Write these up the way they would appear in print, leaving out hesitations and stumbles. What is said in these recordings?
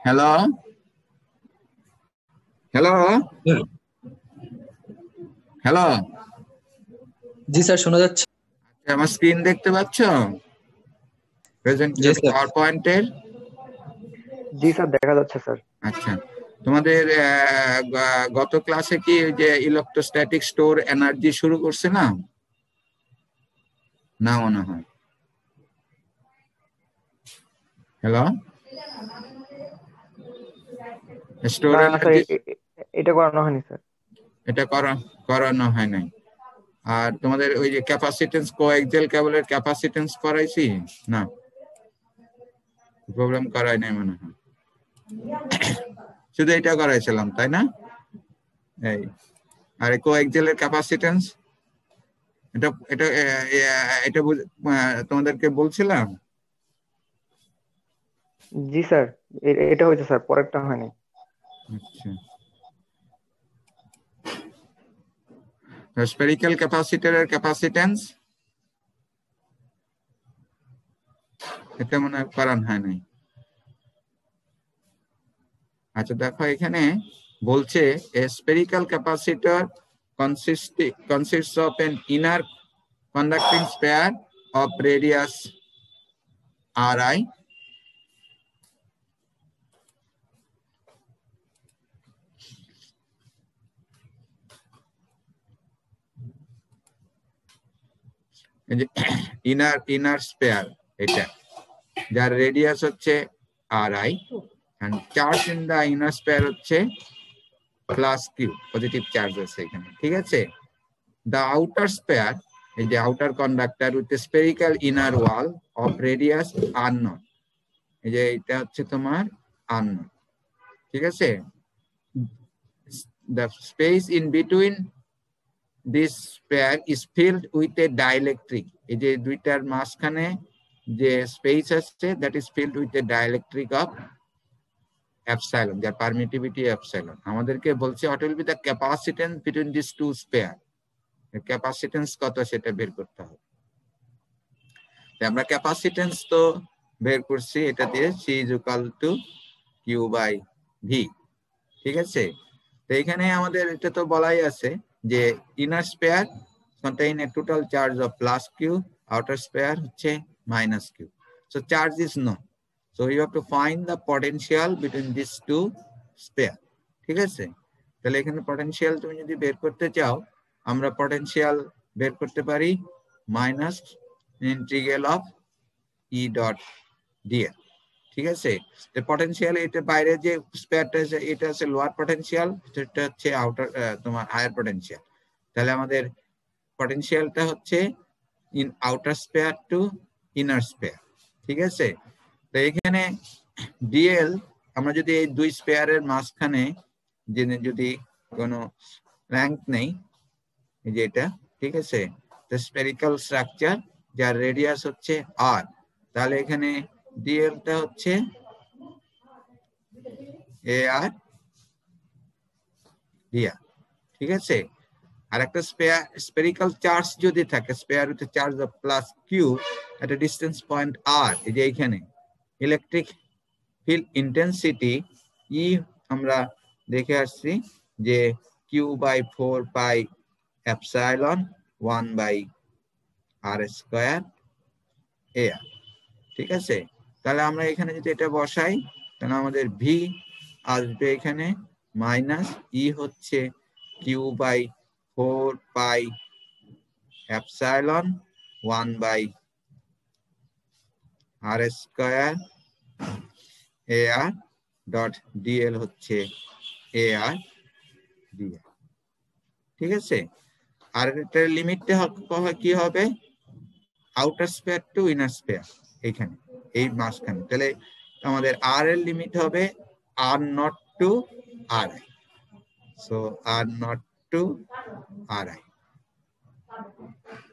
Hello hello hello. জি sir, শোনা যাচ্ছে। আমার স্ক্রিন দেখতে পাচ্ছ? জি প্রেজেন্টেশন স্যার। পাওয়ার পয়েন্টের। জি স্যার, দেখা যাচ্ছে স্যার। আচ্ছা, তোমাদের গত ক্লাসে কি ওই যে ইলেকট্রোস্ট্যাটিক স্টোর এনার্জি শুরু করছে না? না মনে হয়। হ্যালো, স্টোর না স্যার, এনার্জি এটা করানো হয়নি স্যার। এটা করানো হয় নাই। আর তোমাদের ওই যে ক্যাপাসিটেন্স কোএক্সিয়াল কেবলের ক্যাপাসিটেন্স করাইছি না? প্রবলেম করাই নাই মনে হয়, শুধু এটা করাইছিলাম তাই না? এই আর কোএক্সিয়ালের ক্যাপাসিটেন্স এটা এটা এটা তোমাদেরকে বলছিলাম। জি স্যার, এটা হয়েছে স্যার, পরেরটা হয়নি। আচ্ছা, স্ফেরিক্যাল ক্যাপাসিটরের ক্যাপাসিটেন্স এটা মনে হয় করানো হয় নাই। আচ্ছা দেখো, এখানে বলছে a spherical capacitor consists of an inner conducting sphere of radius Ri inner spare, এটা যার রেডিয়াস হচ্ছে Ri and charge in the inner sphere হচ্ছে প্লাস কিউ, পজিটিভ চার্জ আছে এখানে, ঠিক আছে? The outer sphere, এই যে outer conductor with spherical inner wall of radius unknown, এই যে এটা হচ্ছে তোমার আননোন, ঠিক আছে? The space in between this sphere is filled with a dielectric, এই যে দুইটার মাঝখানে যে স্পেস আছে that is filled with a dielectric of epsilon, যার পারমিটিভিটি epsilon। আমাদেরকে বলছে what will be the capacitance between these two sphere, capacitance কত সেটা বের করতে হবে। আমরা ক্যাপাসিটেন্স তো বের করছি, এটা দিয়ে C is equal to Q by V, ঠিক আছে? তো এখানে আমাদের এটা তো বলাই আছে যে inner spare contain a total charge of plus Q, outer sphere হচ্ছে minus Q, so charge is known, so you have to find the potential between these two sphere, ঠিক আছে? তাহলে এখানে পটেনশিয়াল তুমি যদি বের করতে চাও, আমরা পটেনশিয়াল বের করতে পারি minus integral of E dot dl, ঠিক আছে? তো পটেনশিয়াল এটা বাইরে যে স্পেয়ারটা আছে এটা আছে লোয়ার পটেনশিয়াল, এটা হচ্ছে আউটার তোমার হায়ার পটেনশিয়াল। তাহলে আমাদের পটেনশিয়ালটা হচ্ছে in outer sphere to inner sphere, ঠিক আছে? তো এখানে ডিএল আমরা যদি এই দুই স্পেয়ারের মাঝখানে যদি কোনো র্যাঙ্ক নেই, এই যে এটা, ঠিক আছে? তো স্ফেরিক্যাল স্ট্রাকচার যার রেডিয়াস হচ্ছে আর, তাহলে এখানে ডিএলটা হচ্ছে এ আর ডিআর, ঠিক আছে? আর একটা স্ফেরিক্যাল চার্জ যদি থাকে, sphere with charge of plus q at a distance point r, এই যে এইখানে ইলেকট্রিক ফিল্ড ইন্টেন্সিটি ই আমরা দেখে আসছি যে q by 4 pi epsilon 1 by r square a r, ঠিক আছে? তাহলে আমরা এখানে যদি এটা বসাই, তাহলে আমাদের ভি আসবে এখানে মাইনাস ই হচ্ছে q by 4 pi epsilon 1 by r square a r dot dl হচ্ছে এ আর ডিএল, ঠিক আছে? আর এটার লিমিটটা কি হবে? Outer sphere to inner sphere, এইখানে এই মাঝখানে। তাহলে আমাদের আর এর লিমিট হবে r naught to r i, so r naught to r i,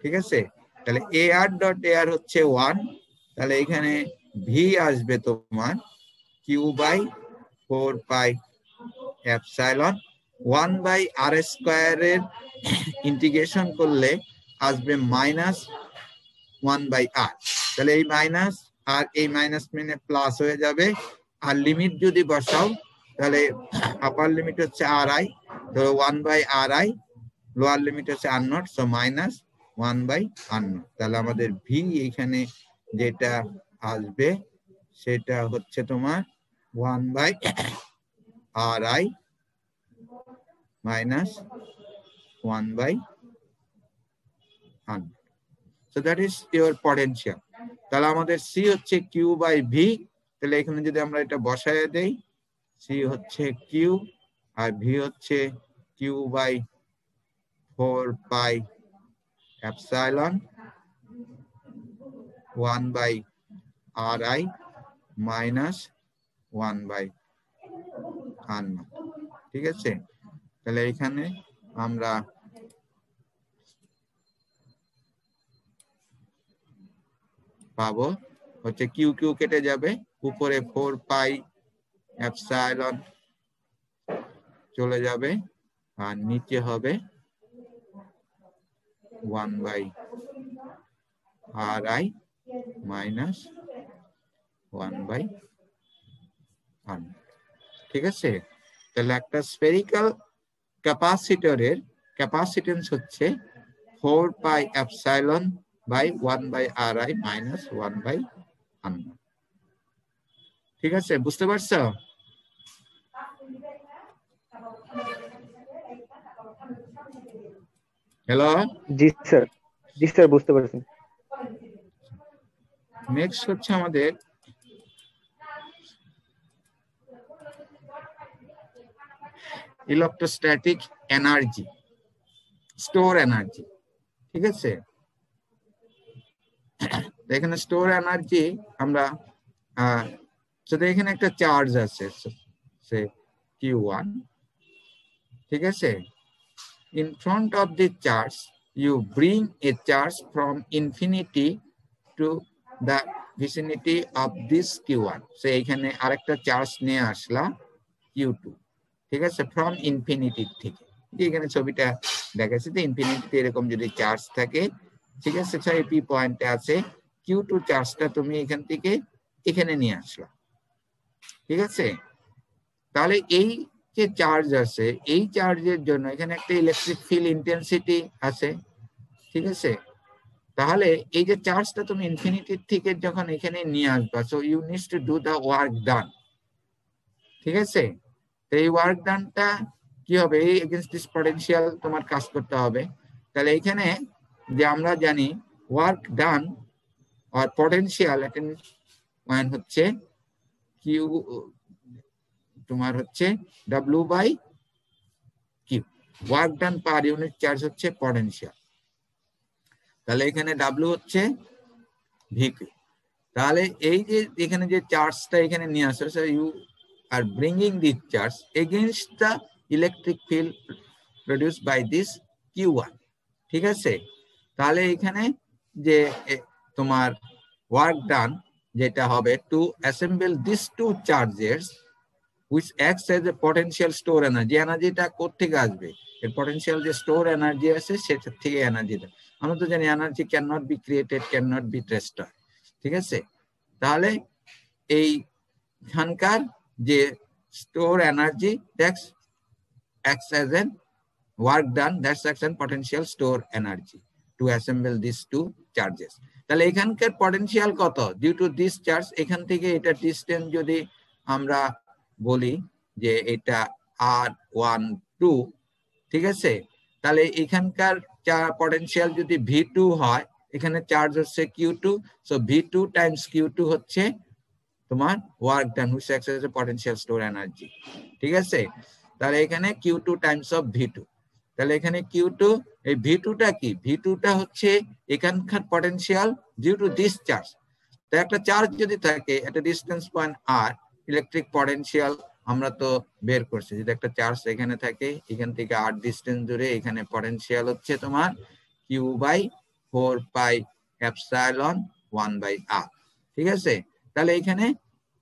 ঠিক আছে? তাহলে এ আর ডট এ আর হচ্ছে 1, তাহলে এখানে ভি আসবে তোমার q by 4 pi epsilon 1 by r স্কয়ারের ইন্টিগ্রেশন করলে আসবে মাইনাস 1 বাই আর, তাহলে এই মাইনাস আর এই মাইনাস মানে প্লাস হয়ে যাবে, আর লিমিট যদি বসাও তাহলে আপার লিমিট হচ্ছে RI, ধরো 1/RI, লোয়ার লিমিট হচ্ছে R0, সো মাইনাস 1/R0। তাহলে আমাদের ভি এখানে যেটা আসবে সেটা হচ্ছে তোমার 1/RI minus 1/R0. So that is your potential. তাহলে আমাদের C হচ্ছে Q/V। তাহলে এখানে যদি আমরা এটা বসায় দেই, C হচ্ছে Q আর V হচ্ছে Q/4πε 1/RI minus 1/R0। ঠিক আছে, তাহলে এখানে আমরা পাবো হচ্ছে কিউ কিউ কেটে যাবে, উপরে 4πε চলে যাবে আর নিচে হবে 1/RI minus 1/R0। ঠিক আছে, তাহলে একটা স্ফেরিক্যাল ক্যাপাসিটরের ক্যাপাসিটেন্স হচ্ছে 4πε/1/RI minus 1/R0। ঠিক আছে, বুঝতে পারছো? হ্যালো, জি স্যার বুঝতে পারছি। নেক্সট হচ্ছে আমাদের ইলেকট্রোস্ট্যাটিক এনার্জি, স্টোর এনার্জি। ঠিক আছে, এখানে স্টোর এনার্জি আমরা এখানে একটা চার্জ আছে সে Q1। ঠিক আছে, in front of the charge you bring a charge from infinity to the vicinity of this Q1। So এখানে আরেকটা চার্জ নিয়ে আসলা Q2। ঠিক আছে, ফ্রম ইনফিনিটি থেকে। এখানে ছবিটা দেখাচ্ছে যে ইনফিনিটিতে এরকম যদি চার্জ থাকে, ঠিক আছে, পি পয়েন্টে আছে, Q2 চার্জটা তুমি এখান থেকে এখানে নিয়ে আসলা। ঠিক আছে, তাহলে এই যে চার্জ আছে, এই চার্জের জন্য এখানে একটা ইলেকট্রিক ফিল্ড ইন্টেন্সিটি আছে। ঠিক আছে, তাহলে এই যে চার্জটা তুমি ইনফিনিটির থেকে যখন এখানে নিয়ে আসবা, so you needs to do the work done. ঠিক আছে, তো এই ওয়ার্ক ডানটা কি হবে, এই এগেইনস্ট দিস পটেনশিয়াল তোমার কাজ করতে হবে। তাহলে এখানে যে আমরা জানি ওয়ার্ক ডান আর পটেনশিয়াল মান হচ্ছে কিউ, তোমার হচ্ছে W/Q, work done per unit charge হচ্ছে পটেনশিয়াল। তাহলে এখানে W হচ্ছে VQ। তাহলে এই যে এখানে যে চার্জটা এখানে নিয়ে আসছে, you are bringing this charge against the electric field produced by this Q1। ঠিক আছে, তাহলে এখানে যে তোমার ওয়ার্ক ডান যেটা হবে to assemble this two charges which acts as a potential store energy। এনার্জিটা কোত্থেকে আসবে, এর পটেনশিয়াল যে স্টোর এনার্জি আছে সেটা থেকে এনার্জিটা। আমরা তো জানি energy can not be created, can not be destroyed. ঠিক আছে, তাহলে এইখানকার যে store energy that's acts as an work done, that's acts as potential store energy to assemble these two charges। তাহলে এখানকার পটেনশিয়াল কত ডিউ টু দিস চার্জ, এখান থেকে এটা ডিসটেন্স যদি আমরা বলি যে এটা R12। ঠিক আছে, তাহলে এখানকার পটেনশিয়াল যদি V2 হয়, এখানে চার্জ হচ্ছে Q2, so V2 Times Q2 হচ্ছে তোমার work done which acts as a potential store energy. ঠিক আছে, তাহলে এখানে Q2 টাইমস অফ V2। তাহলে এখানে Q2, এই V2টা কি, V2টা হচ্ছে এখানকার potential due to this charge. তো একটা চার্জ যদি থাকে একটা distance point R, electric potential আমরা তো বের করছি, যদি একটা চার্জ এখানে থাকে এখান থেকে R ডিস্টেন্স দূরে, এখানে পটেনশিয়াল হচ্ছে তোমার Q/4πε1/R। ঠিক আছে, তাহলে এখানে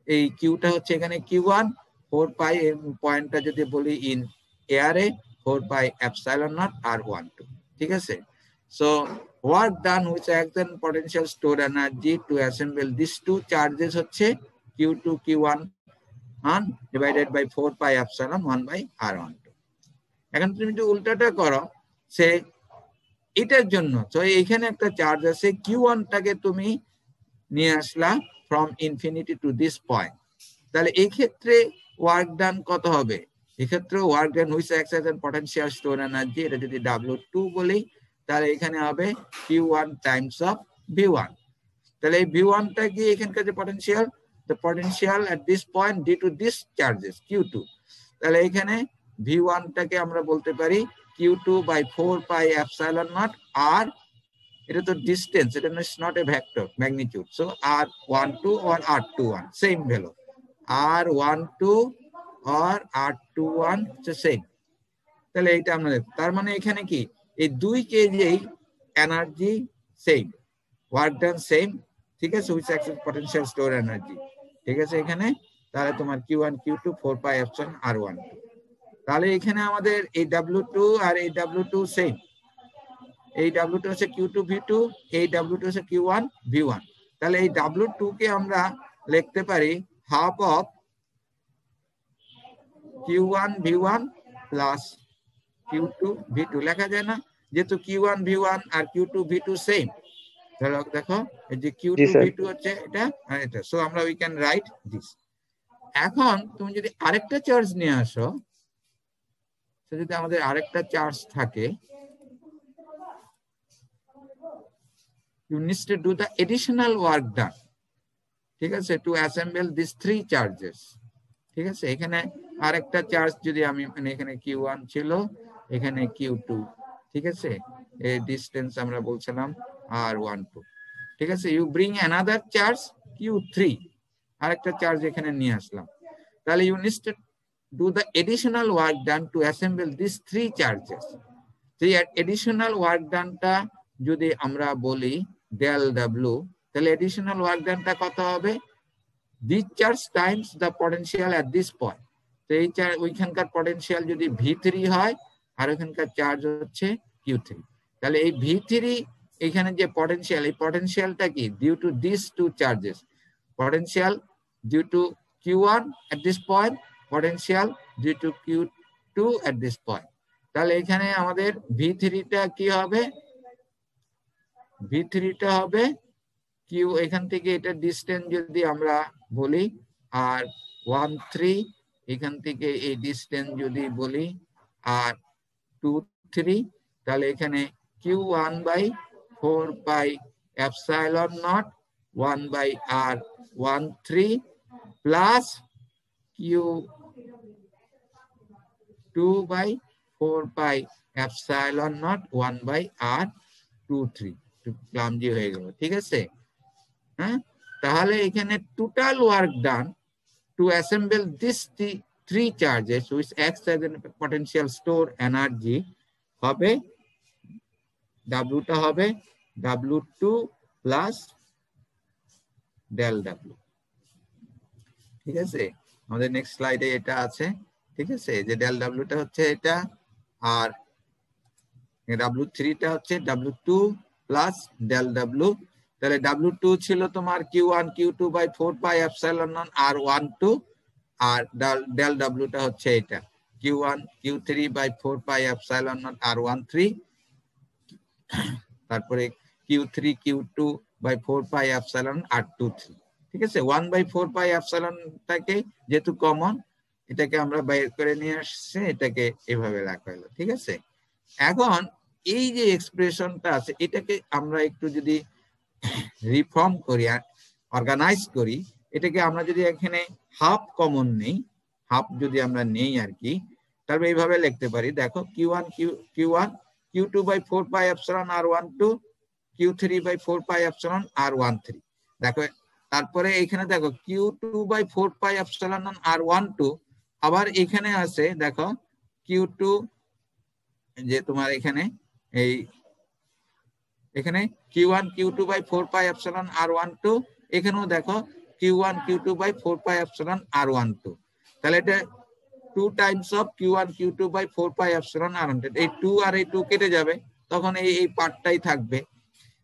এই কিউটা হচ্ছে এখানে Q1, 4π পয়েন্টটা যদি বলি ইন এয়ারে 4πε0 R12। ঠিক আছে, so work done which acts on potential store energy to assemble these two charges হচ্ছে Q2 Q1 1 divided by 4 pi epsilon 1 by r12 এখন তুমি যদি উল্টাটা করো সে এটার জন্য তো এইখানে একটা চার্জ আছে q1 টাকে তুমি নিয়ে আসলা from infinity to this point তাহলে এই ক্ষেত্রে ওয়ার্ক ডান কত হবে এই ক্ষেত্রে work done which acts as an potential store energy এটা যদি w2 বলি তাহলে এখানে হবে q1 টাইমস অফ v1 তাহলে এই v1 টা কি এখানকার যে potential the potential at this point due to this charges q2 তাহলে এখানে v1 টাকে আমরা বলতে পারি q2 by 4 pi epsilon naught r এটা তো ডিসটেন্স এটা not a vector magnitude so r12 or r21 same value r12 or r21 same তাহলে এটা আমরা তার মানে এখানে কি এই দুই কেজেই energy same work done same ঠিক আছে which acts potential store energy ঠিক আছে এখানে তাহলে তোমার q1 q2 4 pi epsilon r12 তাহলে এখানে আমাদের এই w2 আর এই w2 সেম এই w2 হচ্ছে q2 v2 এই w2 হচ্ছে q1 v1 তাহলে এই w2 কে আমরা লিখতে পারি half of q1 v1 plus q2 v2 লেখা যায় না যেহেতু q1 v1 আর q2 v2 সেম তাহলে দেখো এই যে q2 v2 হচ্ছে এটা আর এটা সো আমরা উই ক্যান রাইট দিস এখন তুমি যদি আরেকটা চার্জ নিয়ে আসো যদি আমাদের আরেকটা চার্জ থাকে you need to do the additional work done ঠিক আছে to assemble these three charges ঠিক আছে এখানে আরেকটা চার্জ যদি আমি মানে এখানে q1 ছিল এখানে q2 ঠিক আছে এই ডিসটেন্স আমরা বলছিলাম r12 ঠিক আছে you bring another charge q3 আরেকটা চার্জ এখানে নিয়ে আসলাম তাহলে you need to do the additional work done to assemble these three charges সেই additional work done টা যদি আমরা বলি del w তাহলে additional work done টা কত হবে this charge times the potential at this point তো এই ওইখানকার পটেনশিয়াল যদি v3 হয় আর ওইখানকার চার্জ হচ্ছে q3 তাহলে এই v3 এখানে যে পটেনশিয়াল এই পটেনশিয়ালটা কি due to this two charges potential due to q1 at this point potential due to q2 at this point তাহলে এখানে আমাদের v3 টা কি হবে v3 টা হবে q এখান থেকে এটা ডিসটেন্স যদি আমরা বলি আর 13 এখান থেকে এই ডিসটেন্স যদি বলি আর 23 তাহলে এখানে q1 by 4 pi epsilon naught 1 by r13 plus q2 by 4 pi epsilon naught 1 by r23 clumsy হয়ে গেল ঠিক আছে হ্যাঁ তাহলে এখানে total work done to assemble this three charges which acts as a potential store energy হবে w টা হবে w2 plus del w ঠিক আছে আমাদের নেক্সট স্লাইডে এটা আছে ঠিক আছে যে del w টা হচ্ছে এটা আর w3 টা হচ্ছে w2 plus del w তাহলে w2 ছিল তোমার q1 q2 by 4 pi epsilon r12 R del w টা হচ্ছে এটা q1 q3 by 4 pi epsilon r13 তারপরে q3 q2 by 4 pi epsilon r23 ঠিক আছে 1 by 4 pi epsilon টাকে যেহেতু কমন এটাকে আমরা বাইর করে নিয়ে আসছে এটাকে এভাবে রাখা হলো ঠিক আছে এখন এই যে এক্সপ্রেশনটা আছে এটাকে আমরা একটু যদি রিফর্ম করি অর্গানাইজ করি এটাকে আমরা যদি এখানে হাফ কমন নেই হাফ যদি আমরা নেই আর কি তাহলে এইভাবে লিখতে পারি দেখো q1 q2 by 4 pi epsilon r12 q3 by 4 pi epsilon r13 দেখো তারপরে এখানে দেখো q2 by 4 pi epsilon r12 আবার এখানে আছে দেখো q2 যে তোমার এখানে এই এখানে q1 q2 by 4 pi epsilon r12 এখানেও দেখো q1 q2 by 4 pi epsilon r12 তাহলে এটা 2 Times of q1 q2 by 4 pi epsilon r12 এই 2 আর এই 2 কেটে যাবে তখন এই পার্টটাই থাকবে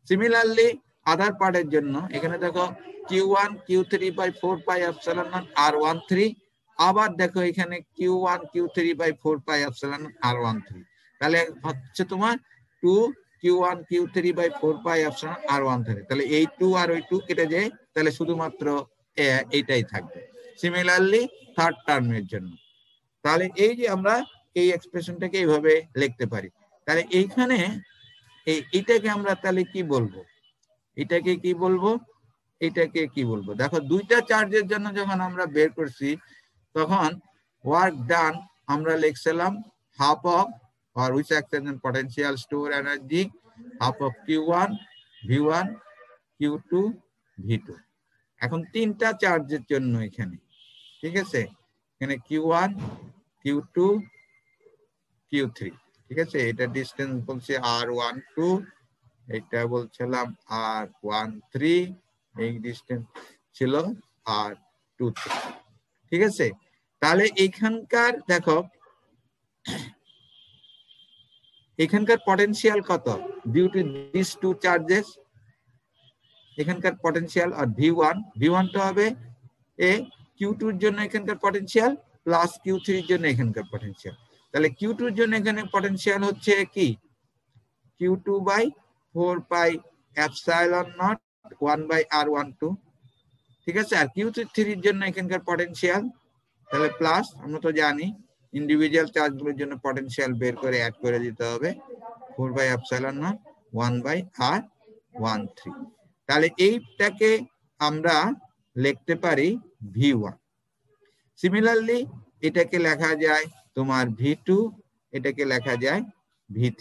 সিমিলারলি আদার পার্টের জন্য এখানে দেখো q1 q3 by 4 pi epsilon r13 আবার দেখো এখানে Q1 Q3 by 4 pi epsilon R13, তাহলে হচ্ছে তোমার 2 Q1 Q3 by 4 pi epsilon R13। তাহলে এই 2 আর ওই 2 কেটে যায়, তাহলে শুধুমাত্র এইটাই থাকবে। সিমিলারলি থার্ড টার্মের জন্য, তাহলে এই যে আমরা এই এক্সপ্রেশনটাকে এইভাবে লিখতে পারি। তাহলে এইখানে এইটাকে আমরা তাহলে কি বলবো, এটাকে কি বলবো, এটাকে কি বলবো? দেখো দুইটা চার্জের জন্য যখন আমরা বের করছি তখন ওয়ার্ক ডান আমরা লিখছিলাম half of or which acts as a potential store energy half of Q1 V1 Q2 V2। এখন তিনটা চার্জের জন্য এখানে, ঠিক আছে, এখানে Q1 Q2 Q3, ঠিক আছে, এটা ডিসটেন্স বলছে R12, এটা বলছিলাম R13, এই ডিসটেন্স ছিল R23, ঠিক আছে। তাহলে এখানকার দেখো এখানকার পটেনশিয়াল কত due to this two charges, এখানকার পটেনশিয়াল আর V1 তো হবে এ Q2 এর জন্য এখানকার পটেনশিয়াল প্লাস Q3 এর জন্য এখানকার পটেনশিয়াল। তাহলে Q2 এর জন্য এখানে পটেনশিয়াল হচ্ছে কি Q2 by 4 pi epsilon naught 1 by R12, ঠিক আছে। আর Q3 এর জন্য এখানকার পটেনশিয়াল তাহলে প্লাস, আমরা তো জানি ইন্ডিভিজুয়াল চার্জগুলোর জন্য পটেনশিয়াল বের করে অ্যাড করে দিতে হবে 4 by epsilon naught 1 by R13। তাহলে এইটাকে আমরা লিখতে পারি V1। সিমিলারলি এটাকে লেখা যায় তোমার V2, এটাকে লেখা যায় V3,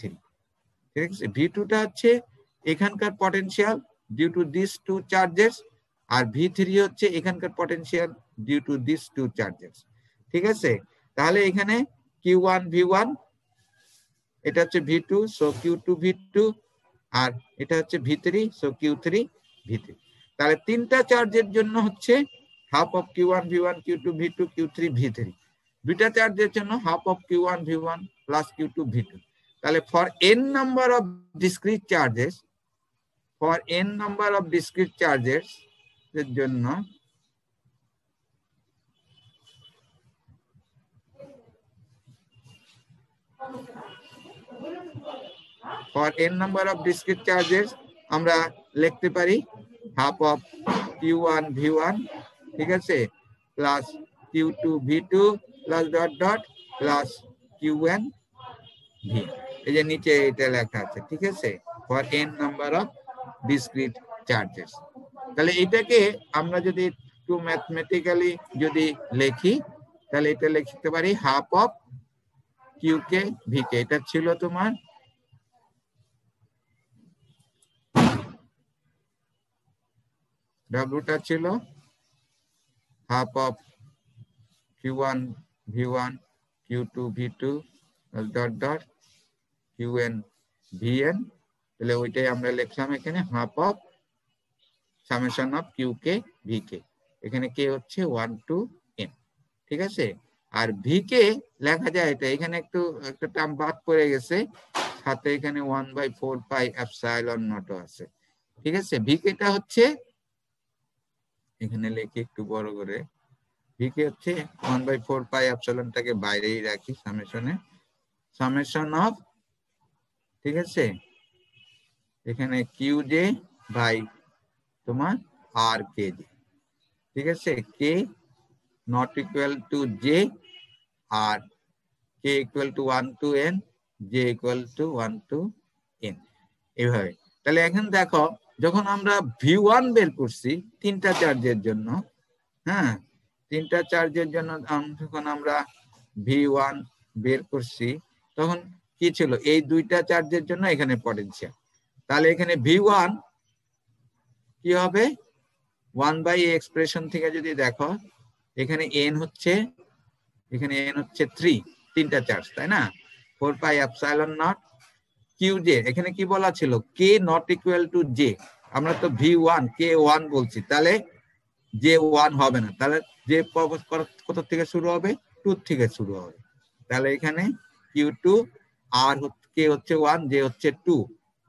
ঠিক আছে। V2টা হচ্ছে এখানকার potential due to this two charges, আর V3 হচ্ছে এখানকার potential due to this two charges, ঠিক আছে। তাহলে এখানে Q1 V1, এটা হচ্ছে V2, সো Q2 V2, আর এটা হচ্ছে V3, সো Q3 V3। তাহলে তিনটা চার্জের জন্য হচ্ছে half of Q1 V1 Q2 V2 Q3 V3, দুইটা চার্জের জন্য half of Q1 V1 plus Q2 V2। তাহলে for n number of discrete charges, for n number of discrete charges এর জন্য for n number of discrete charges আমরা লিখতে পারি half of Q1 V1, ঠিক আছে, plus Q2 V2 plus dot dot plus Qn V, এই যে নিচে এটা লেখা আছে, ঠিক আছে, for n number of discrete charges। তাহলে এটাকে আমরা যদি একটু ম্যাথমেটিক্যালি যদি লিখি তাহলে এটা লিখতে পারি হাফ অফ Qk Vk, এটা ছিল তোমার W ছিল half of Q1 V1 Q2 V2 dot dot Qn Vn, তাহলে ওইটাই আমরা লিখলাম এখানে half of summation of Qk Vk, এখানে কে হচ্ছে 1 to n, ঠিক আছে। আর Vk লেখা যায় এটা, এখানে একটু একটা টার্ম বাদ পড়ে গেছে, সাথে এখানে 1 বাই 4 পাই এপসাইলন নট আছে, ঠিক আছে। Vkটা হচ্ছে এখানে লিখে একটু বড় করে, Vk হচ্ছে 1 বাই 4 পাই এপসাইলনটাকে বাইরেই রাখি সামেশনে, সামেশন অফ, ঠিক আছে, এখানে Qj বাই তোমার Rkj, ঠিক আছে, k not equal to j R k equal to 1 to n, j equal to 1 to n, এইভাবে। তাহলে এখন দেখো যখন আমরা V1 বের করছি তিনটা চার্জের জন্য, হ্যাঁ, তিনটা চার্জের জন্য যখন আমরা V1 বের করছি তখন কি ছিল, এই দুইটা চার্জের জন্য এখানে পটেনশিয়াল, তাহলে এখানে V1 কি হবে 1 বাই এক্সপ্রেশন থেকে যদি দেখো এখানে n হচ্ছে 3, তিনটা চার্জ, তাই না, 4 পাই এপসাইলন নট Qj, এখানে কি বলা ছিল k not equal to j, আমরা তো V1 k1 বলছি, তাহলে j1 হবে না, তাহলে j কোথা থেকে শুরু হবে, 2 থেকে শুরু হবে, তাহলে এখানে Q2 আর k হচ্ছে 1 j হচ্ছে 2,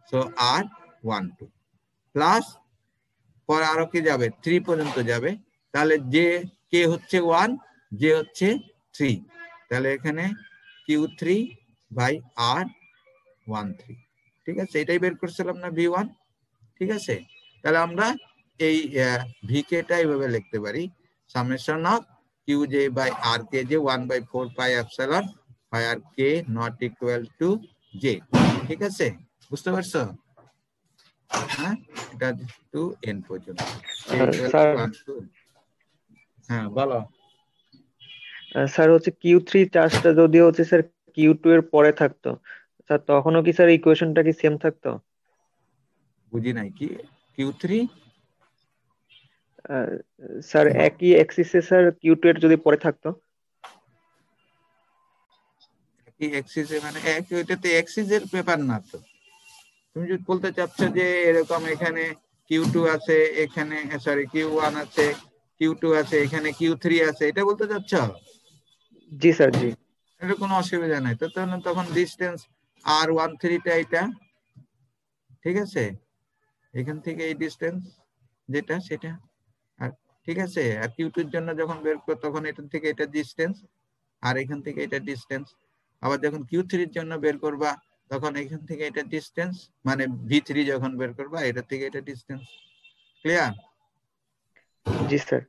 সো R12 প্লাস পরে আরো কি যাবে 3 পর্যন্ত যাবে, তাহলে j k হচ্ছে 1 যে হচ্ছে 3, তাহলে এখানে Q3 বাই R13, ঠিক আছে, এটাই বের করছিলাম না V1, ঠিক আছে। তাহলে আমরা এই ভিকেটা এইভাবে লিখতে পারি, summation of Qj by Rkj 1/4 pi epsilon আর k not equal to j, ঠিক আছে, বুঝতে পারছো? হ্যাঁ, এটা টু n পর্যন্ত, স্যার হ্যাঁ বলো। স্যার হচ্ছে Q3 চার্জটা যদি হচ্ছে স্যার Q2 এর পরে থাকতো, স্যার তখনও কি স্যার ইকুয়েশনটা কি সেম থাকতো? বুঝি নাই, কি Q3 স্যার একই অ্যাক্সিসে স্যার Q2 এর যদি পরে থাকতো। কি এক্সিসে, মানে এক, ওইটাতে এক্সিসের ব্যাপার না তো। তুমি যদি বলতে চাচ্ছ যে এরকম এখানে Q2 আছে, এখানে সরি Q1 আছে, Q2 আছে, এখানে Q3 আছে, এটা বলতে চাচ্ছ? জি স্যার, জি। এটা কোনো অসুবিধা নাই তো, তখন ডিস্টেন্স R13 টা এটা, ঠিক আছে, এখান থেকে এই ডিস্টেন্স যেটা সেটা, আর ঠিক আছে, আর Q2 এর জন্য যখন বের করো তখন এখান থেকে এটা ডিস্টেন্স, আর এখান থেকে এটা ডিস্টেন্স, আবার যখন Q3 এর জন্য বের করবা তখন এখান থেকে এটা ডিস্টেন্স, মানে V3 যখন বের করবা এটা থেকে এটা ডিস্টেন্স। ক্লিয়ার? জি স্যার।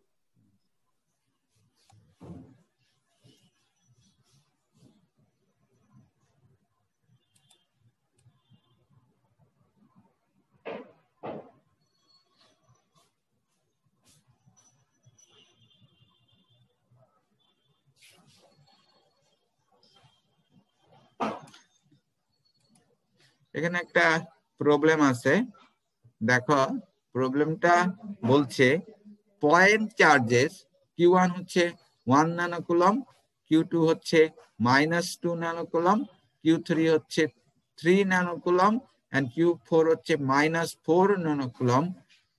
এখানে একটা প্রবলেম আছে, দেখো প্রবলেমটা বলছে পয়েন্ট চার্জেস Q1 হচ্ছে 1 ন্যানোকুলম, Q2 হচ্ছে -2 ন্যানোকুলম, Q3 হচ্ছে 3 ন্যানোকুলম and Q4 হচ্ছে -4 ন্যানোকুলম,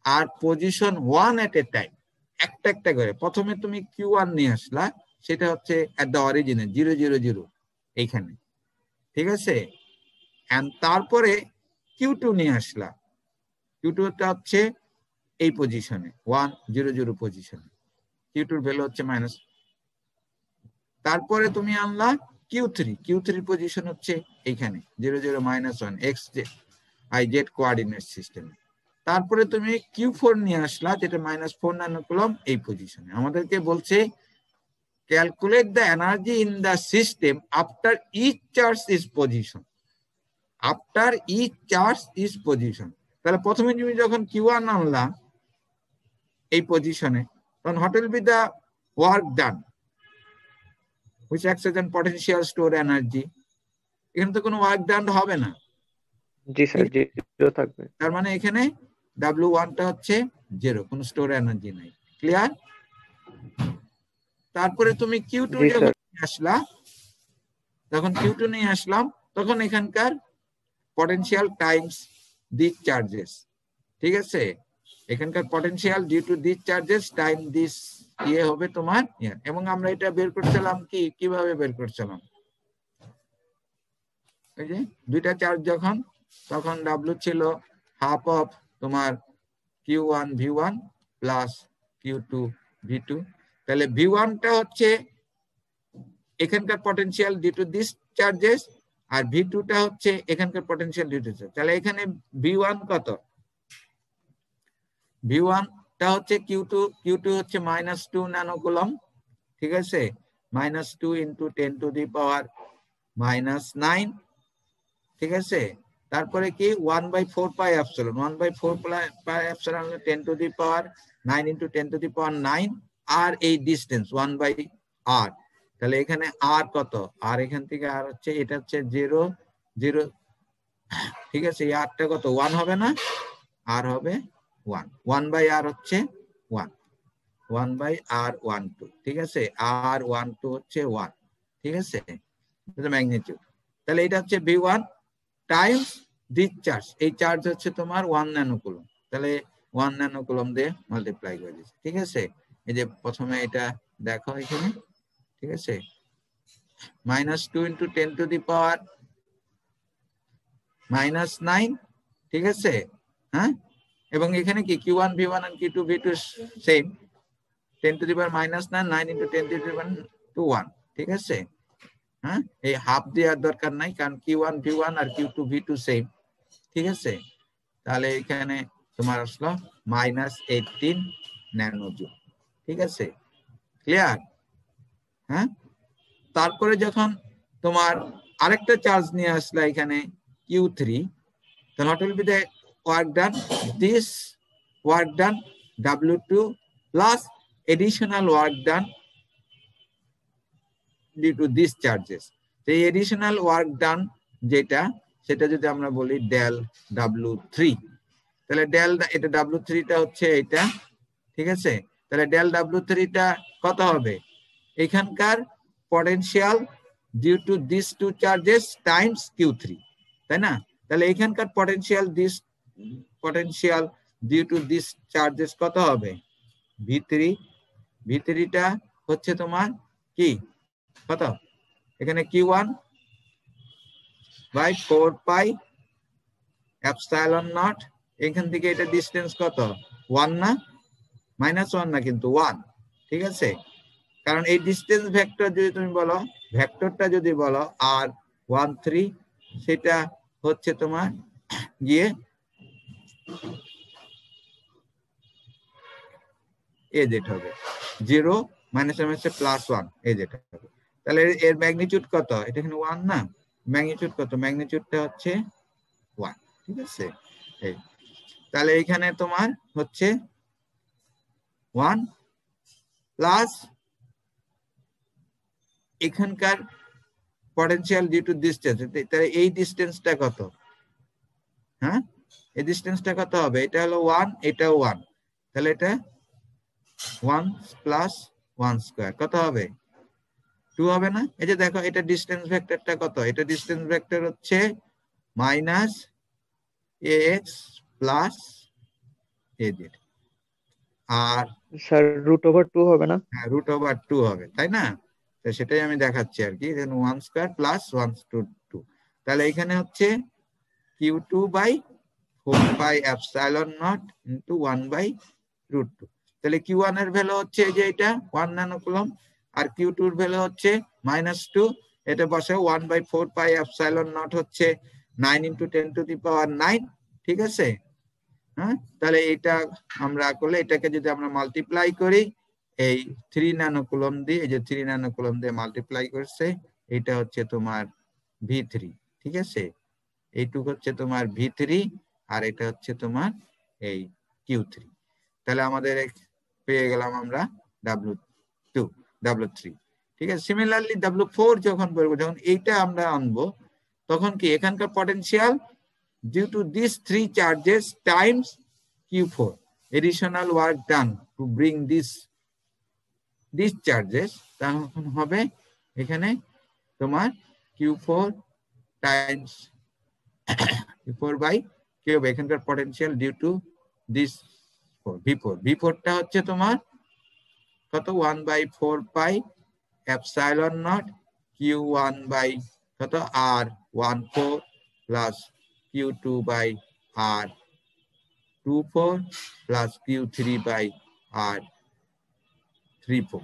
আর পজিশন 1 এট এ টাইম, একটা একটা করে। প্রথমে তুমি Q1 নিয়ে আসলা, সেটা হচ্ছে এট দ্য অরিজিনে 000 এইখানে, ঠিক আছে, and তারপরে Q2 নিয়ে আসলা, Q2 টা হচ্ছে এই পজিশনে 100 পজিশনে, Q2 এর ভ্যালু হচ্ছে মাইনাস, তারপরে তুমি আনলা Q3 পজিশন হচ্ছে এইখানে 00-1 x z কোঅর্ডিনেট সিস্টেম, তারপরে তুমি Q4 নিয়ে আসলা যেটা -4 ন্যানোকুলম এই পজিশনে। আমাদেরকে বলছে calculate the energy in the system after each charge is position, after each charge is position. তাহলে প্রথমে তুমি যখন Q1 আনলা এই পজিশনে, তখন what will be the work done which acts as a potential store energy? এখানে তো কোনো ওয়ার্ক ডান হবে না, জি স্যার, জিরো থাকবে। তার মানে এখানে W1 টা হচ্ছে 0, কোনো স্টোর এনার্জি নাই। ক্লিয়ার? তারপরে তুমি Q2 জি যখন স্যার। আসলা, যখন Q2 নিয়ে আসলাম তখন এখানকার পটেনশিয়াল টাইমস দিস চার্জেস, ঠিক আছে, এখানকার potential due to this charges time this ইয়ে হবে তোমার, এবং আমরা এটা বের করছিলাম কিভাবে বের করছিলাম, এই যে দুইটা চার্জ যখন, তখন W ছিল হাফ অফ তোমার Q1 V1 plus Q2 V2, তাহলে V1 টা হচ্ছে এখানকার potential due to this charges, আর V2 টা হচ্ছে এখানকার পটেনশিয়াল ডিউ টু, তাহলে এখানে V1 কত, V1 টা হচ্ছে Q2 হচ্ছে -2 ন্যানোকুলম, ঠিক আছে, -2 × 10⁻⁹, ঠিক আছে, তারপরে কি 1/4 পাই এপসিলন, 1/4 পাই এপসিলন 10⁻⁹ × 10⁹ আর এই ডিস্টেন্স 1/r, তাহলে এখানে r কত, আর এখান থেকে আর হচ্ছে এটা হচ্ছে 0 0, ঠিক আছে, এই rটা কত 1 হবে না, r হবে 1, 1/r হচ্ছে 1, 1/r12, ঠিক আছে, r12 হচ্ছে 1, ঠিক আছে, এটা ম্যাগনিটিউড। তাহলে এটা হচ্ছে V1 টাইমস দিস চার্জ, এই চার্জ হচ্ছে তোমার 1 ন্যানোকুলম, তাহলে 1 ন্যানোকুলম দিয়ে মাল্টিপ্লাই করে দিচ্ছে, ঠিক আছে। এই যে প্রথমে এটা দেখো এখানে, ঠিক আছে, -2 × 10⁻⁹, ঠিক আছে, হ্যাঁ, এবং এখানে কি Q1 V1 and Q2 V2 same, 10 to the power minus 9, 9 into 10 to the power 1, ঠিক আছে? হ্যাঁ, এই হাফ দেওয়ার দরকার নাই, কারণ Q1 V1 আর Q2 V2 সেম, ঠিক আছে? তাহলে এখানে তোমার আসলো -18 ন্যানোজুল, ঠিক আছে? ক্লিয়ার? হ্যাঁ, তারপরে যখন তোমার আরেকটা চার্জ নিয়ে আসলে এখানে Q3, then what will be the work done? This work done W2 plus additional work done due to these charges. The additional work done যেটা, সেটা যদি আমরা বলি del W3, তাহলে del এটা W3 টা হচ্ছে এটা, ঠিক আছে? তাহলে del W3 টা কত হবে? এখানকার potential due to this two charges times Q3, তাই না? তাহলে এখানকার potential due to this charges কত হবে? V3 টা হচ্ছে তোমার কি কত? এখানে Q1 by 4 pi epsilon not, এখান থেকে এটা ডিসটেন্স কত? 1 না? -1 না, কিন্তু 1, ঠিক আছে? কারণ এই ডিসটেন্স ভেক্টর যদি তুমি বলো, ভেক্টরটা যদি বলো R13, সেটা হচ্ছে তোমার গিয়ে এ যেটা হবে 0 -1 এ যেটা হবে। তাহলে এর ম্যাগনিটিউড কত? এটা এখানে 1 না, ম্যাগনিটিউড কত? ম্যাগনিটিউডটা হচ্ছে 1, ঠিক আছে? এই তাহলে এখানে তোমার হচ্ছে 1 প্লাস এখানকার পটেনশিয়াল ডিউ টু ডিসটেন্স, তাহলে এই ডিসটেন্সটা কত? হ্যাঁ, এই ডিসটেন্সটা কত হবে? এটা হলো 1, এটাও 1, তাহলে এটা 1 প্লাস 1 স্কয়ার কত হবে? 2 হবে না? এই যে দেখো, এটা ডিসটেন্স ভেক্টরটা কত? এটা ডিসটেন্স ভেক্টর হচ্ছে -ax প্লাস az, আর স্যার √2 হবে না? হ্যাঁ, √2 হবে, তাই না? তো সেটাই আমি দেখাচ্ছি আর কি, 1 স্কয়ার প্লাস 1/2, তাহলে এখানে হচ্ছে Q2 by 4 pi epsilon naught into 1/√2। তাহলে Q1 এর ভ্যালু হচ্ছে এই যে এটা 1 ন্যানোকুলম, আর Q2 এর ভ্যালু হচ্ছে -2, এটা বসে 1/4 পাই এপসাইলন নট হচ্ছে 9 × 10⁹, ঠিক আছে? হ্যাঁ, তাহলে এটা আমরা করলে, এটাকে যদি আমরা মাল্টিপ্লাই করি এই 3 ন্যানোকুলম দিয়ে, এই যে 3 ন্যানোকুলম দিয়ে মাল্টিপ্লাই করছে, এটা হচ্ছে তোমার V3, ঠিক আছে? এইটুক হচ্ছে তোমার V3, আর এটা হচ্ছে তোমার এই Q3। তাহলে আমাদের পেয়ে গেলাম আমরা W3, ঠিক আছে? সিমিলারলি W4 যখন বলবো, যখন এইটা আমরা আনবো, তখন কি এখানকার potential due to these 3 charges times Q4, additional work done to bring these charges, তখন হবে এখানে তোমার Q4 times Q4 বাই কি হবে? এখানকার potential due to this V4 টা হচ্ছে তোমার কত? 1/4 পাই এপসাইলন নট Q1 বাই কত? R14 plus Q2 by R24 plus Q3 by R34।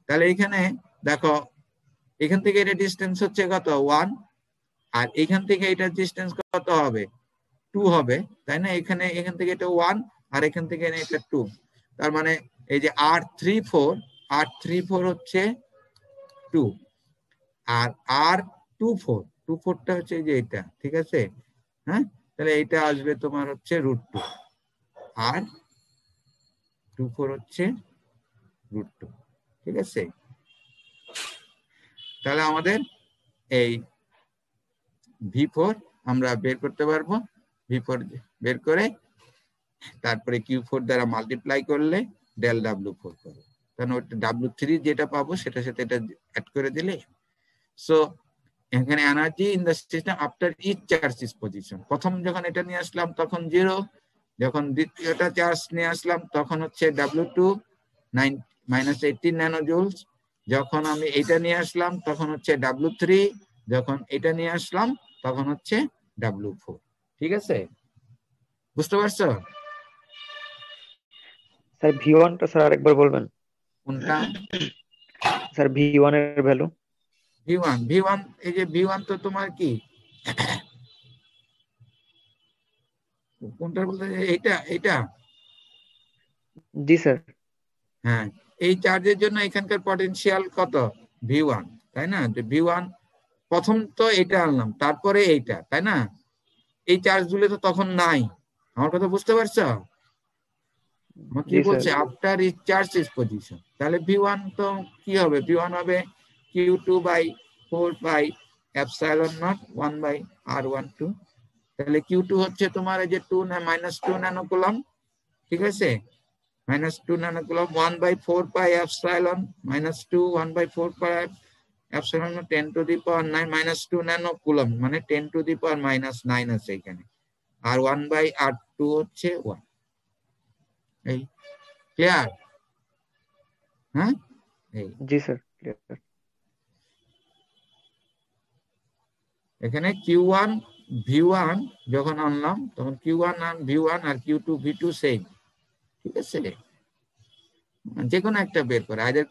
তাহলে এখানে দেখো, এখান থেকে এটা ডিসটেন্স হচ্ছে কত? 1, আর এখান থেকে এটা ডিসটেন্স কত হবে? 2 হবে, তাই না? এখান থেকে এটা 1, আর এখান থেকে এটা 2, তার মানে এই যে R34 হচ্ছে 2, আর R24টা হচ্ছে এই যে এটা, ঠিক আছে? হ্যাঁ, তাহলে এটা আসবে তোমার হচ্ছে √2, আর 24 হচ্ছে √2, ঠিক আছে? তাহলে আমাদের এই V4 আমরা বের করতে পারবো, V4 বের করে তারপরে Q4 দ্বারা মাল্টিপ্লাই করলে del W4 পাবো, কারণ ওটা W3 যেটা পাবো সেটার সাথে এটা অ্যাড করে দিলে। সো এখানে energy in the system after each charge is position, প্রথম যখন এটা নিয়ে আসলাম তখন 0, যখন দ্বিতীয়টা চার্জ নিয়ে আসলাম তখন হচ্ছে W2 -18 ন্যানোজুলস, যখন আমি এটা নিয়ে আসলাম তখন হচ্ছে W3, যখন এটা নিয়ে আসলাম তখন হচ্ছে W4, ঠিক আছে? বুঝতে পারছো? স্যার V1টা স্যার আরেকবার বলবেন? কোনটা? স্যার V1 এর ভ্যালু। V1 এই যে V1 তো তোমার কি কোনটা বলতে এইটা এইটা? জি স্যার। হ্যাঁ, এই চার্জের জন্য এখানকার পটেনশিয়াল কত? V1, তাই না? V1 প্রথম তো এটা আনলাম, তারপরে এইটা, তাই না? এই চার্জ গুলো তো তখন নাই। আমার কথা বুঝতে পারছো? আমার কি জি স্যার। বলছে, after is charge is position. তাহলে V1 তো কি হবে? V1 হবে Q2/4πε0 1/r12। তাহলে Q2 হচ্ছে তোমার এই যে -2 ন্যানোকুলম, ঠিক আছে? -2 ন্যানোকুলম 1/4πε -2 1/4πε 10⁻⁹ -2 ন্যানোকুলম, মানে 10⁻⁹ আছে এখানে। আর 1/r2 হচ্ছে 1। এই ক্লিয়ার? হ্যাঁ, এই জি স্যার, ক্লিয়ার। এখানে Q1 V1 যখন আনলাম তখন Q1 V1 আর Q2 V2 সেম, ঠিক আছে? যে কোনো একটা বের করে, আইদার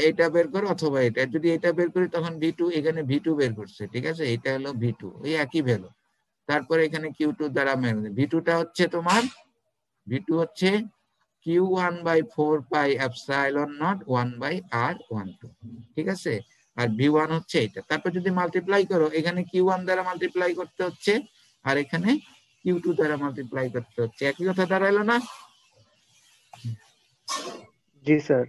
এটা বের করো অথবা এটা। যদি এটা বের করি তখন V2, এখানে V2 বের করছে, ঠিক আছে? এটা হলো V2, ওই একই ভ্যালু। তারপরে এখানে Q2 দ্বারা V2টা হচ্ছে তোমার, V2 হচ্ছে Q1/4πε0 1/r12, ঠিক আছে? আর V1 হচ্ছে এটা। তারপর যদি মাল্টিপ্লাই করো, এখানে Q1 দ্বারা মাল্টিপ্লাই করতে হচ্ছে, আর এখানে Q2 দ্বারা মাল্টিপ্লাই করতে হচ্ছে। একই কথা দাঁড়ালো না? জি স্যার।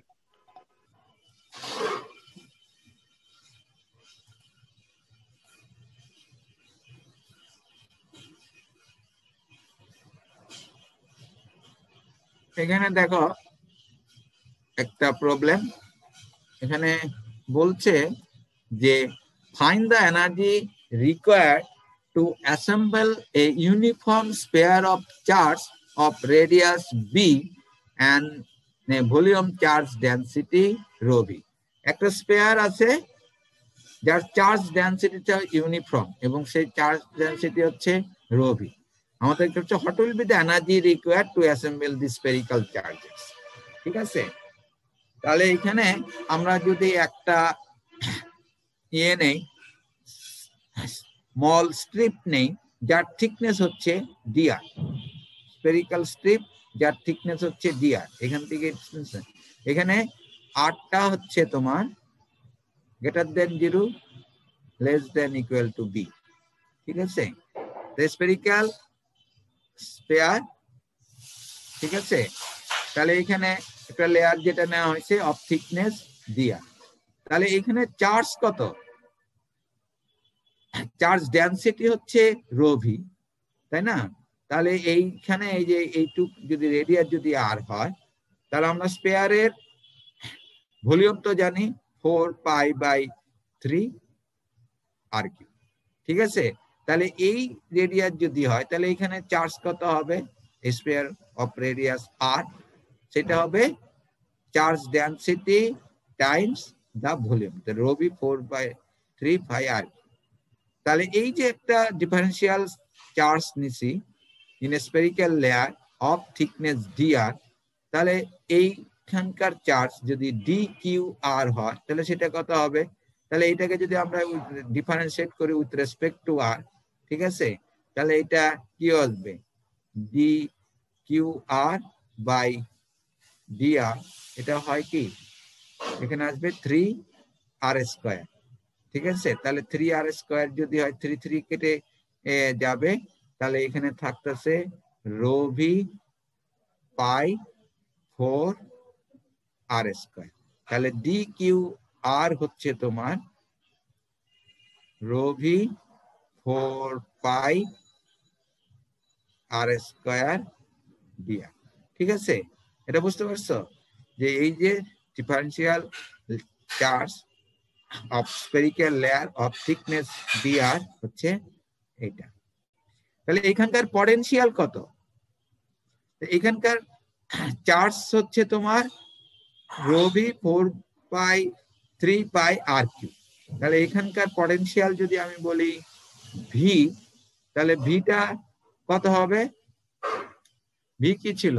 এখানে দেখো একটা প্রবলেম। এখানে বলছে যে find the energy required to assemble a uniform pair of charge of radius b and a volume charge density rho v। একটা স্পেয়ার আছে যার চার্জ ডেনসিটিটা ইউনিফর্ম এবং সেই চার্জ ডেনসিটি হচ্ছে রো ভি। আমাদের হচ্ছে what will be the energy required to assemble the spherical charges, ঠিক আছে? তাহলে এখানে আমরা যদি একটা নেই, স্মল স্ট্রিপ নেই, যার থিকনেস হচ্ছে dr, স্ফেরিক্যাল স্ট্রিপ যার থিকনেস হচ্ছে dr। এখান থেকে এখানে আরটা হচ্ছে তোমার greater than 0 less than equal to b, ঠিক আছে? স্ফেরিক্যাল স্পেয়ার, ঠিক আছে? তাহলে এখানে একটা লেয়ার যেটা নেওয়া হয়েছে অফ থিকনেস dr। তাহলে এখানে চার্জ কত? চার্জ ডেনসিটি হচ্ছে রো ভি, তাই না? তাহলে এইখানে এই যে এইটুক যদি রেডিয়াস যদি আর হয়, তাহলে আমরা স্পেয়ারের ভলিউম তো জানি 4π/3 আর কি, ঠিক আছে? তাহলে এই রেডিয়াস যদি হয় তাহলে এখানে চার্জ কত হবে? স্পেয়ার অফ রেডিয়াস আর, সেটা হবে চার্জ ডেনসিটি টাইমস দা ভলিউম, রো ভি 4/3 পাই আর। তাহলে এই যে একটা ডিফারেন্সিয়াল চার্জ নিছি in a spherical layer of thickness dr, তাহলে এইখানকার চার্জ যদি dqr হয় তাহলে সেটা কত হবে? তাহলে এটাকে যদি আমরা ডিফারেন্সিয়েট করি উইথ রেসপেক্ট টু r, ঠিক আছে? তাহলে এটা কি আসবে? dqr/dr, এটা হয় কি এখানে আসবে 3r², ঠিক আছে? তাহলে 3r² যদি হয় 3 কেটে যাবে, তাহলে এখানে থাকতেছে রো ভি পাই 4r²। তাহলে ডি কিউ আর হচ্ছে তোমার রো ভি 4πr²dr, ঠিক আছে? এটা বুঝতে পারছো যে এই যে differential charge of spherical layer of thickness dr হচ্ছে এটা। তাহলে এখানকার পটেনশিয়াল কত? এখানকার চার্জ হচ্ছে তোমার রো ভি 4π3πr3। তাহলে এখানকার পটেনশিয়াল যদি আমি বলি ভি, তাহলে ভিটা কত হবে? ভি কি ছিল?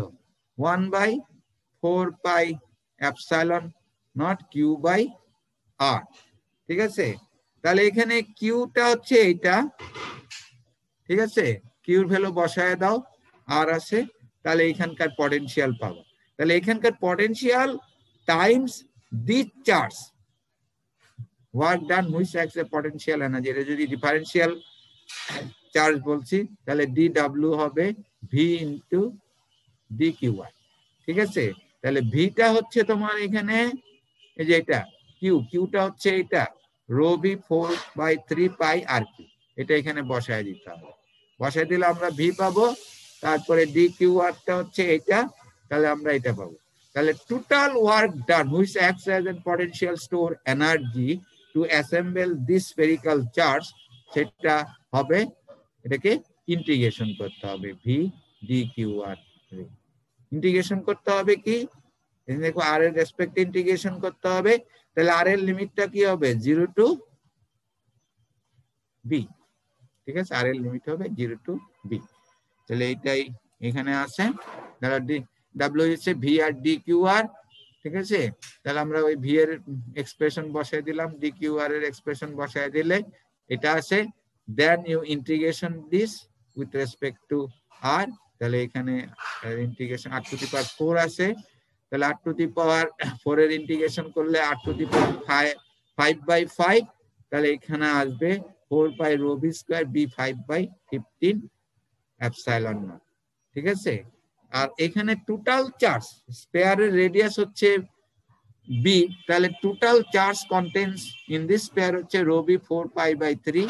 1/4π3 এপসাইলন নট কিউ বাই আর। ঠিক আছে, তাহলে এখানে কিউটা হচ্ছে এইটা, ঠিক আছে, কিউর ভ্যালু বসায় দাও, আর আছে, তাহলে এখানকার পটেনশিয়াল পাবো। তাহলে এখানকার potential Times the charge work done which acts A potential energy. এটা যদি ডিফারেন্সিয়াল চার্জ বলছি তাহলে ডি ডাব্লিউ হবে ভি ইন্টু ডি কিউ আর। ঠিক আছে, তাহলে ভিটা হচ্ছে তোমার এখানে এই যে এটা কিউটা হচ্ছে এটা রো ভি 4/3 পাই আর কিউ। এটা এখানে বসায় দিতে হবে, বসায় দিলে আমরা ভি পাবো। তারপরে ডি কিউ আরটা হচ্ছে এটা, তাহলে আমরা এটা পাবো। তাহলে total work done which acts as an potential store energy to assemble this spherical charge, সেটা হবে, এটাকে ইন্টিগ্রেশন করতে হবে ভি ডি কিউ আর। ইন্টিগ্রেশন করতে হবে কি, দেখো আর এর রেসপেক্টে ইন্টিগ্রেশন করতে হবে। তাহলে আর এর লিমিটটা কি হবে 0 টু বি। ঠিক আছে, আর এর লিমিট হবে 0 টু বি। তাহলে এইটাই এখানে আছে। তাহলে ডাব্লিউ হচ্ছে ভি আর ডি কিউ আর। ঠিক আছে, তাহলে আমরা ওই ভি এর এক্সপ্রেশন বসাই দিলাম, ডি কিউ আর এর এক্সপ্রেশন বসাই দিলে এটা আছে। Then you integration this with respect to r. তাহলে এখানে ইন্টিগ্রেশন আর টু দি পাওয়ার 4 আছে, তাহলে আর টু দি পাওয়ার 4 এর ইন্টিগ্রেশন করলে আর টু দি পাওয়ার 5/5, তাহলে এখানে আসবে 4 pi rho v square b 5/15 epsilon naught. ঠিক আছে, আর এখানে টোটাল চার্জ স্পেয়ারের রেডিয়াস হচ্ছে বি, তাহলে total charge contents in this sphere হচ্ছে রো বি 4π/3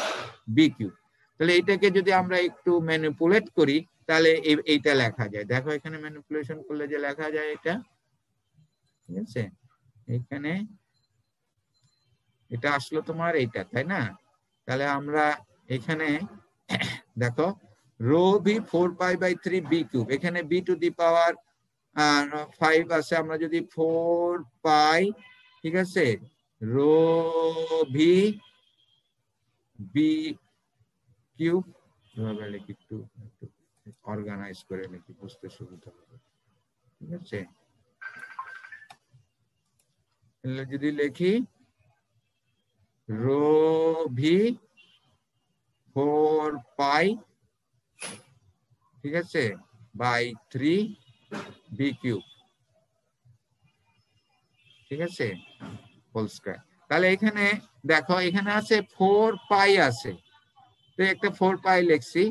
বি কিউ। তাহলে এটাকে যদি আমরা একটু ম্যানিপুলেট করি তাহলে এইটা লেখা যায়। দেখো এখানে ম্যানিপুলেশন করলে যে লেখা যায় এটা, ঠিক আছে, এখানে এটা আসলো তোমার এইটা, তাই না? তাহলে আমরা এখানে দেখো রো ভি 4π/3 বি কিউব, এখানে বি টু দি পাওয়ার 5 আছে, আমরা যদি 4 পাই, ঠিক আছে, রো ভি বি কিউব, এভাবে লিখি, একটু অর্গানাইজ করে লিখি, বুঝতে সুবিধা হবে। ঠিক আছে, যদি লিখি রো ভি 4 পাই, ঠিক আছে, বাই 3 বি কিউব, ঠিক আছে, হোল স্কয়ার। তাহলে এখানে দেখো এখানে আছে 4 পাই আছে, তো একটা 4 পাই লিখছি,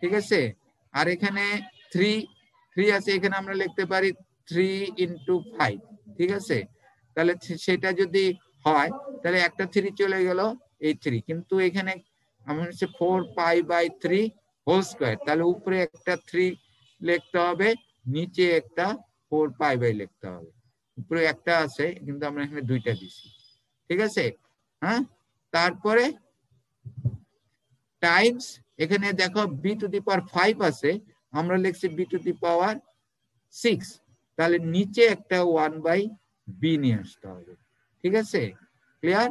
ঠিক আছে, আর এখানে 3 আছে, এখানে আমরা লিখতে পারি 3 × 5, ঠিক আছে। তাহলে সেটা যদি হয় তাহলে একটা 3 চলে গেল, এই 3, কিন্তু এখানে আমার হচ্ছে 4π/3 হোল স্কয়ার, তাহলে উপরে একটা 3 লিখতে হবে, নিচে একটা 4π লিখতে হবে। উপরে একটা আছে কিন্তু আমরা এখানে দুইটা দিছি, ঠিক আছে। হ্যাঁ, তারপরে টাইমস, এখানে দেখো বি টু দি পাওয়ার 5 আছে, আমরা লিখছি বি টু দি পাওয়ার 6, তাহলে নিচে একটা 1/b নিয়ে আসতে হবে, ঠিক আছে, ক্লিয়ার।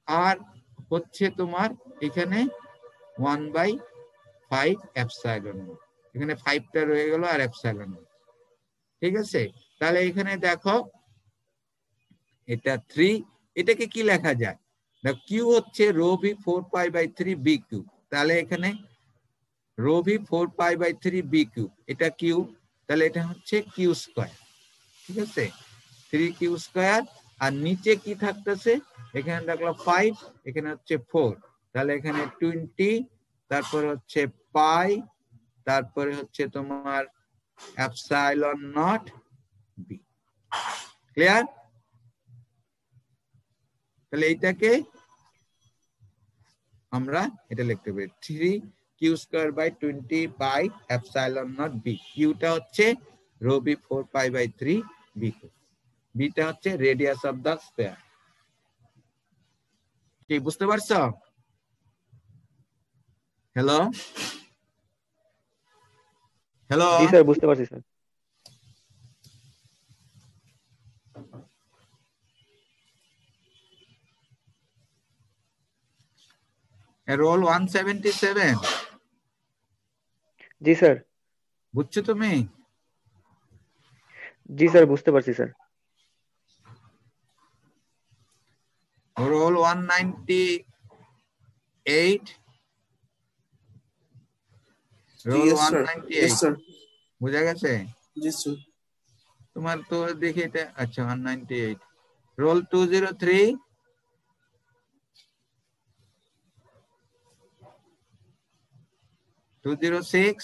আর হচ্ছে তোমার এখানে 1/5 এপসাইলন, এখানে 5টা রয়ে গেল আর এপসাইলন, ঠিক আছে। তাহলে এখানে দেখো এটা 3, এটাকে কি লেখা যায়, কিউ হচ্ছে রো ভি 4π/3 বি কিউব, তাহলে এখানে রো ভি 4π/3 বি কিউব, এটা কিউ, তাহলে এটা হচ্ছে কিউ স্কয়ার, ঠিক আছে, 3 কিউ স্কয়ার। আর নিচে কি থাকতেছে, এখানে দেখলাম 5, এখানে হচ্ছে 4, তাহলে এখানে 20, তারপর হচ্ছে পাই, তারপরে হচ্ছে তোমার এপসাইলন নট বি, ক্লিয়ার। তাহলে এইটাকে আমরা এটা লিখতে পারি 3 q square by 20 pi epsilon not b. কিউটা হচ্ছে রো বি 4π/3 বি, বিটা হচ্ছে রেডিয়াস অফ দা স্ফেয়ার। কি বুঝতে পারছো? হ্যালো হ্যালো, জি স্যার, বুঝতে পারছি স্যার। রোল 177, জি স্যার। বুঝছো তুমি? জি স্যার, বুঝতে পারছি sir. Roll 198, roll Yes, sir. 198 Yes, sir. বুঝা গেছে? Yes, sir. তোমার তো দেখি এটা, আচ্ছা 198, রোল 203, two zero six,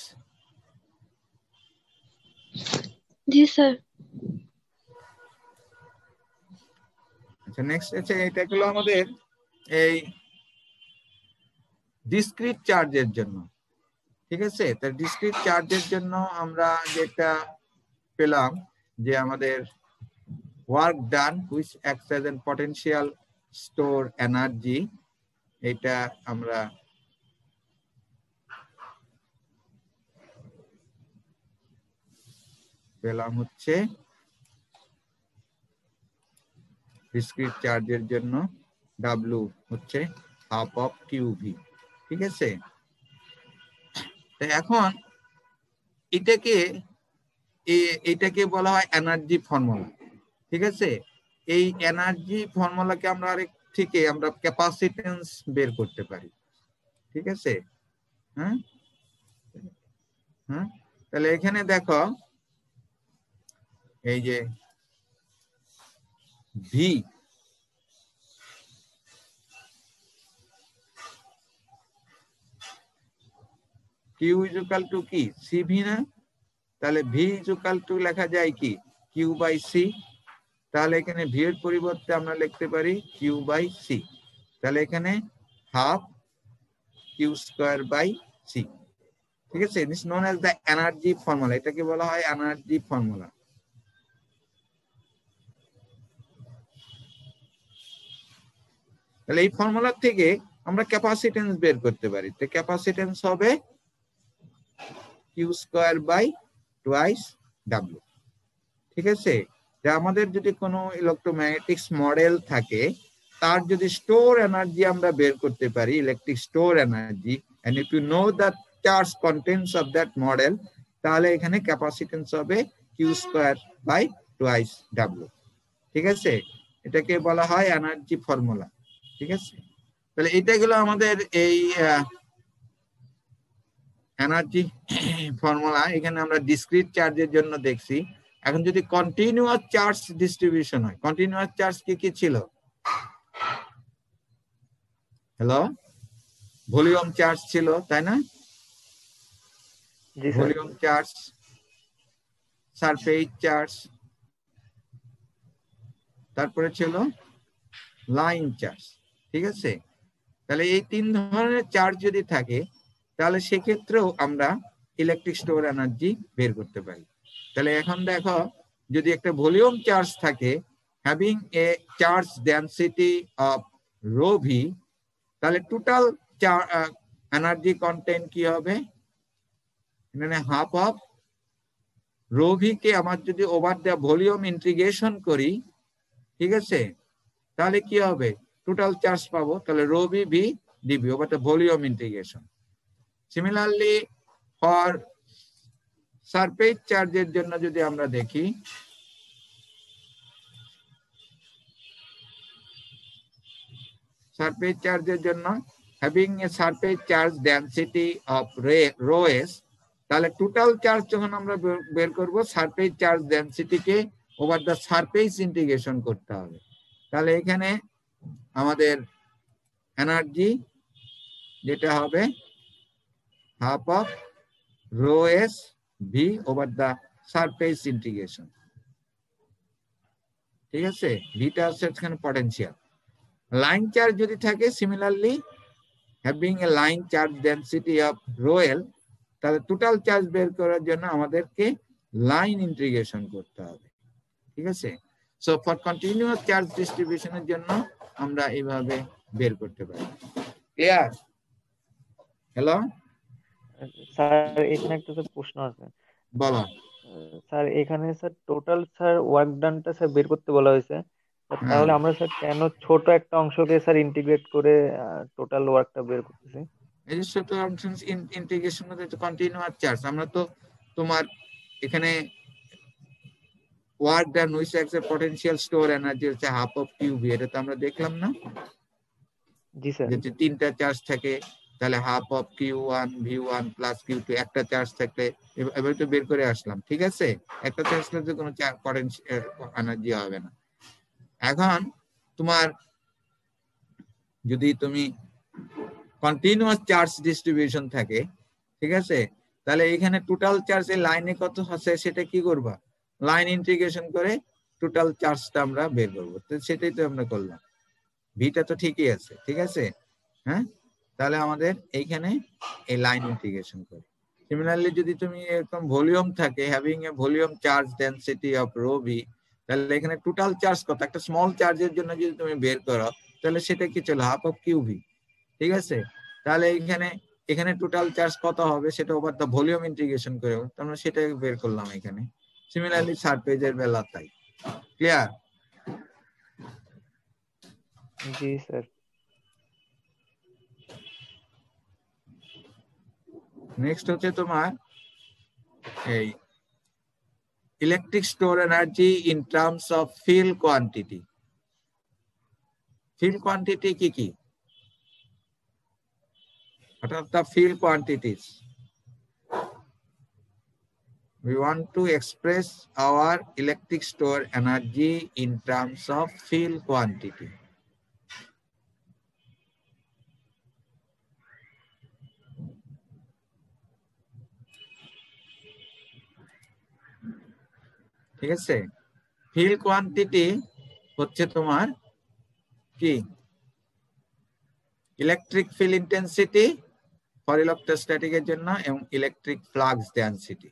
জি স্যার। আচ্ছা নেক্সট আছে, এটা হলো আমাদের এই ডিসক্রিট চার্জের জন্য, ঠিক আছে? তার ডিসক্রিট চার্জের জন্য আমরা যেটা পেলাম যে আমাদের work done which acts as an potential store energy, এটা আমরা পেলাম হচ্ছে ডিসক্রিট চার্জের জন্য W হচ্ছে হাফ অফ কিউভি, ঠিক আছে? এখন এটাকে বলা হয় এনার্জি ফর্মুলা, ঠিক আছে? এই এনার্জি ফর্মুলাকে আমরা আরেক থেকে আমরা ক্যাপাসিটেন্স বের করতে পারি, ঠিক আছে? হ্যাঁ হ্যাঁ, তাহলে এখানে দেখো এই যে v, q is equal to কি সিভি না? তাহলে ভি ইজ ইকুয়াল টু লেখা যায় কি কিউ বাই সি। তাহলে এখানে ভি এর পরিবর্তে আমরা লিখতে পারি কিউ বাই সি। তাহলে এখানে half q square by c, ঠিক আছে? This known as the energy formula, এটাকে বলা হয় এনার্জি ফর্মুলা। তাহলে এই ফর্মুলা থেকে আমরা ক্যাপাসিটেন্স বের করতে পারি। তো ক্যাপাসিটেন্স হবে কিউ স্কয়ার বাই টুয়াইস ডাব্লিউ, ঠিক আছে? যে আমাদের যদি কোনো ইলেকট্রোম্যাগনেটিক্স মডেল থাকে, তার যদি স্টোর এনার্জি আমরা বের করতে পারি, electric store energy, and if you know the charge contents of that model, তাহলে এখানে ক্যাপাসিটেন্স হবে কিউ স্কয়ার বাই টুয়াইস ডাব্লিউ, ঠিক আছে? এটাকে বলা হয় এনার্জি ফর্মুলা, ঠিক আছে? তাহলে এটা গেল আমাদের এই এনার্জি ফর্মুলা। এখানে আমরা ডিসক্রিট চার্জের জন্য দেখছি। এখন যদি কন্টিনিউয়াস চার্জ ডিস্ট্রিবিউশন হয়, কন্টিনিউয়াস চার্জ কি ছিল? হ্যালো, ভলিউম চার্জ ছিল, তাই না? ভলিউম চার্জ, সারফেস চার্জ, তারপরে ছিল লাইন চার্জ, ঠিক আছে? তাহলে এই তিন ধরনের চার্জ যদি থাকে, তাহলে সেক্ষেত্রেও আমরা ইলেকট্রিক স্টোর এনার্জি বের করতে পারি। তাহলে এখন দেখো, যদি একটা ভলিউম চার্জ থাকে having a charge density of rho V, তাহলে টোটাল এনার্জি কন্টেন্ট কি হবে? এখানে half of rho V K আমার যদি ওভার দ্য ভলিউম ইন্টিগ্রেশন করি, ঠিক আছে, তাহলে কি হবে? টোটাল চার্জ পাবো, তাহলে rho v v dv over the volume integration. Similarly for surface চার্জের জন্য যদি আমরা দেখি, সারফেস চার্জের জন্য having a surface charge density of rho s, তাহলে টোটাল চার্জ যখন আমরা বের করব, সারফেস চার্জ ডেনসিটিকে ওভার দ্য সারফেস ইন্টিগ্রেশন করতে হবে। তাহলে এখানে আমাদের এনার্জি যেটা হবে half of rho s v over the surface integration, ঠিক আছে? ভিটা হচ্ছে এখানে পটেনশিয়াল। লাইন চার্জ যদি থাকে, similarly having a line charge density of rho l, তাহলে টোটাল চার্জ বের করার জন্য আমাদেরকে লাইন ইন্টিগ্রেশন করতে হবে, ঠিক আছে? সো ফর কন্টিনিউয়াস চার্জ ডিস্ট্রিবিউশনের জন্য আমরা এইভাবে বের করতে পারি। ক্লিয়ার? হ্যালো স্যার, এখানে একটা প্রশ্ন আছে। বলো। স্যার এখানে স্যার টোটাল স্যার ওয়ার্ক ডানটা স্যার বের করতে বলা হয়েছে, তাহলে আমরা স্যার কেন ছোট একটা অংশকে স্যার ইন্টিগ্রেট করে টোটাল ওয়ার্কটা বের করতেছি? এই যে ছোট অংশ ইন্টিগ্রেশন মধ্যে কন্টিনিউয়াস চার্জ, আমরা তো তোমার এখানে work done which has a potential store energy হচ্ছে হাফ অফ কিউভি, এটা তো আমরা দেখলাম না, জি স্যার। যদি তিনটা চার্জ থাকে তাহলে হাফ অফ কিউ1 ভি1 প্লাস কিউ2, একটা চার্জ থাকলে এবার তো বের করে আসলাম, ঠিক আছে? একটা চার্জ থাকলে কোনো পটেনশিয়াল এনার্জি হবে না। এখন তোমার যদি তুমি কন্টিনিউয়াস চার্জ ডিস্ট্রিবিউশন থাকে, ঠিক আছে, তাহলে এখানে টোটাল চার্জ এর লাইনে কত আছে সেটা কি করবা, লাইন ইন্টিগ্রেশন করে টোটাল চার্জটা আমরা বের করবো, তো সেটাই তো আমরা করলাম। ভিটা তো ঠিকই আছে, ঠিক আছে, হ্যাঁ? তাহলে আমাদের এইখানে এই লাইন ইন্টিগ্রেশন করি। সিমিলারলি যদি তুমি এরকম ভলিউম থাকে, having a volume charge density of rho V, তাহলে এখানে টোটাল চার্জ কত, একটা স্মল চার্জের জন্য যদি তুমি বের করো তাহলে সেটা কি চলে হাফ অফ কিউ ভি, ঠিক আছে? তাহলে এখানে টোটাল চার্জ কত হবে সেটা ওভার দ্য ভলিউম ইন্টিগ্রেশন করে আমরা সেটা বের করলাম এখানে। সিমিলারলি সারফেসের বেলা তাই। ক্লিয়ার? জি স্যার। নেক্সট হচ্ছে তোমার এই electric store energy in terms of field quantity. Field quantity কি কি? What are the field quantities? We want to express our electric store energy in terms of field quantity. ঠিক আছে, field quantity হচ্ছে তোমার কি, electric field intensity for electrostatic এর জন্য এবং electric flux density.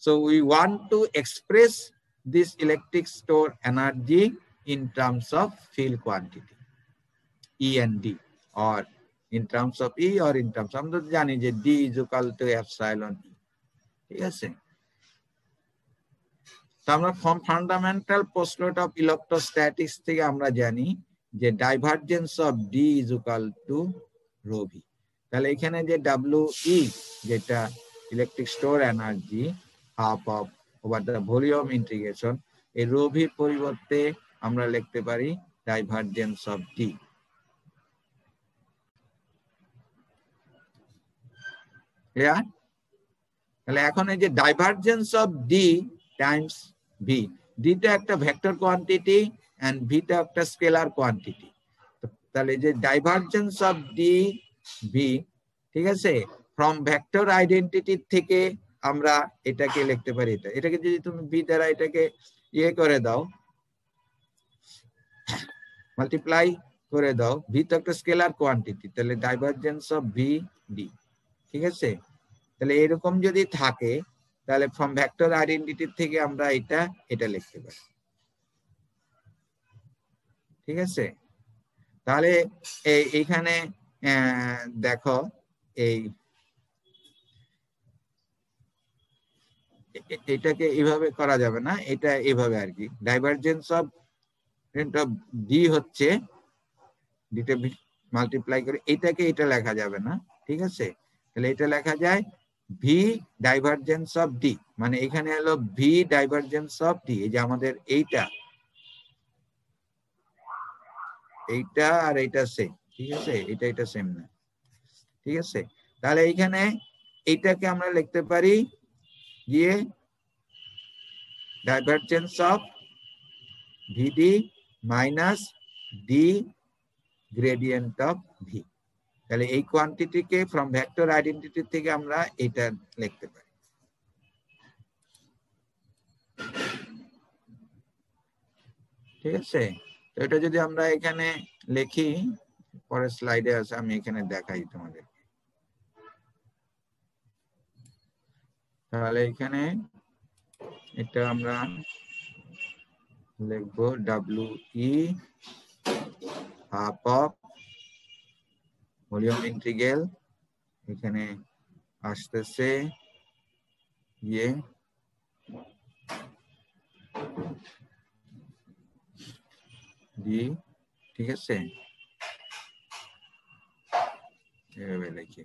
So we want to express this electric store energy in terms of field quantity, E and D, or in terms of E or in terms of, আমরা জানি যে D is equal to epsilon E, ঠিক আছে? তো আমরা from fundamental postulate of electrostatics থেকে আমরা জানি যে divergence of D is equal to rho v। তাহলে এখানে যে WE যেটা electric store energy half of over the volume integration, এই রো ভির পরিবর্তে আমরা লিখতে পারি ডাইভারজেন্স অফ D। ক্লিয়ার? তাহলে এখন এই যে divergence of D Times V, D টা একটা ভেক্টর কোয়ান্টিটি এন্ড V টা একটা স্কেলার কোয়ান্টিটি। তাহলে যে ডাইভারজেন্স অফ D V, ঠিক আছে, ফ্রম ভেক্টর আইডেন্টিটি থেকে আমরা এটাকে লিখতে পারি, এটাকে যদি তুমি V দ্বারা এটাকে ইয়ে করে দাও, মাল্টিপ্লাই করে দাও, V তো একটা স্কেলার কোয়ান্টিটি, তাহলে ডাইভারজেন্স অফ V D, ঠিক আছে? তাহলে এরকম যদি থাকে তাহলে ফ্রম ভেক্টর আইডেন্টিটি থেকে আমরা এটা লিখতে পারি, ঠিক আছে? তাহলে এইখানে দেখো এটাকে এইভাবে করা যাবে না, এটা এইভাবে আর কি, ডাইভারজেন্স অফ ডি হচ্ছে ডিটা মাল্টিপ্লাই করে এটাকে এটা লেখা যাবে না, ঠিক আছে? তাহলে এটা লেখা যায় ভি ডাইভারজেন্স অফ ডি, মানে এখানে হলো ভি ডাইভারজেন্স অফ ডি, এই যে আমাদের এইটা আর এইটা সেম, ঠিক আছে, এটা সেম না, ঠিক আছে? তাহলে এইখানে এইটাকে আমরা লিখতে পারি গিয়ে divergence of VD minus d gradient of v. তাহলে এই কোয়ান্টিটিকে ফ্রম ভেক্টর আইডেন্টিটি থেকে আমরা এটা লিখতে পারি, ঠিক আছে? তো এটা যদি আমরা এখানে লিখি, পরের স্লাইডে আছে, আমি এখানে দেখাই তোমাদের। তাহলে এখানে এটা আমরা লিখবো WE half of volume integral, এখানে আসতেছে ইয়ে ডি, ঠিক আছে? এভাবে লিখি,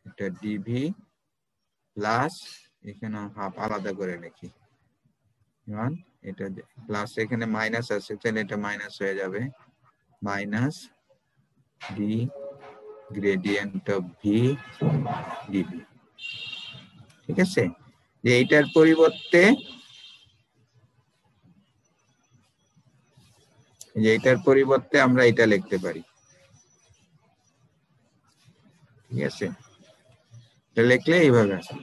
এটা ডিভি প্লাস এখানে হাফ আলাদা করে লিখি, এটা প্লাস এখানে মাইনাস আছে, তাহলে এটা মাইনাস হয়ে যাবে, minus d gradient of v dv. ঠিক আছে, যে এইটার পরিবর্তে আমরা এটা লিখতে পারি। ঠিক আছে, এটা লিখলে এইভাবে আসে।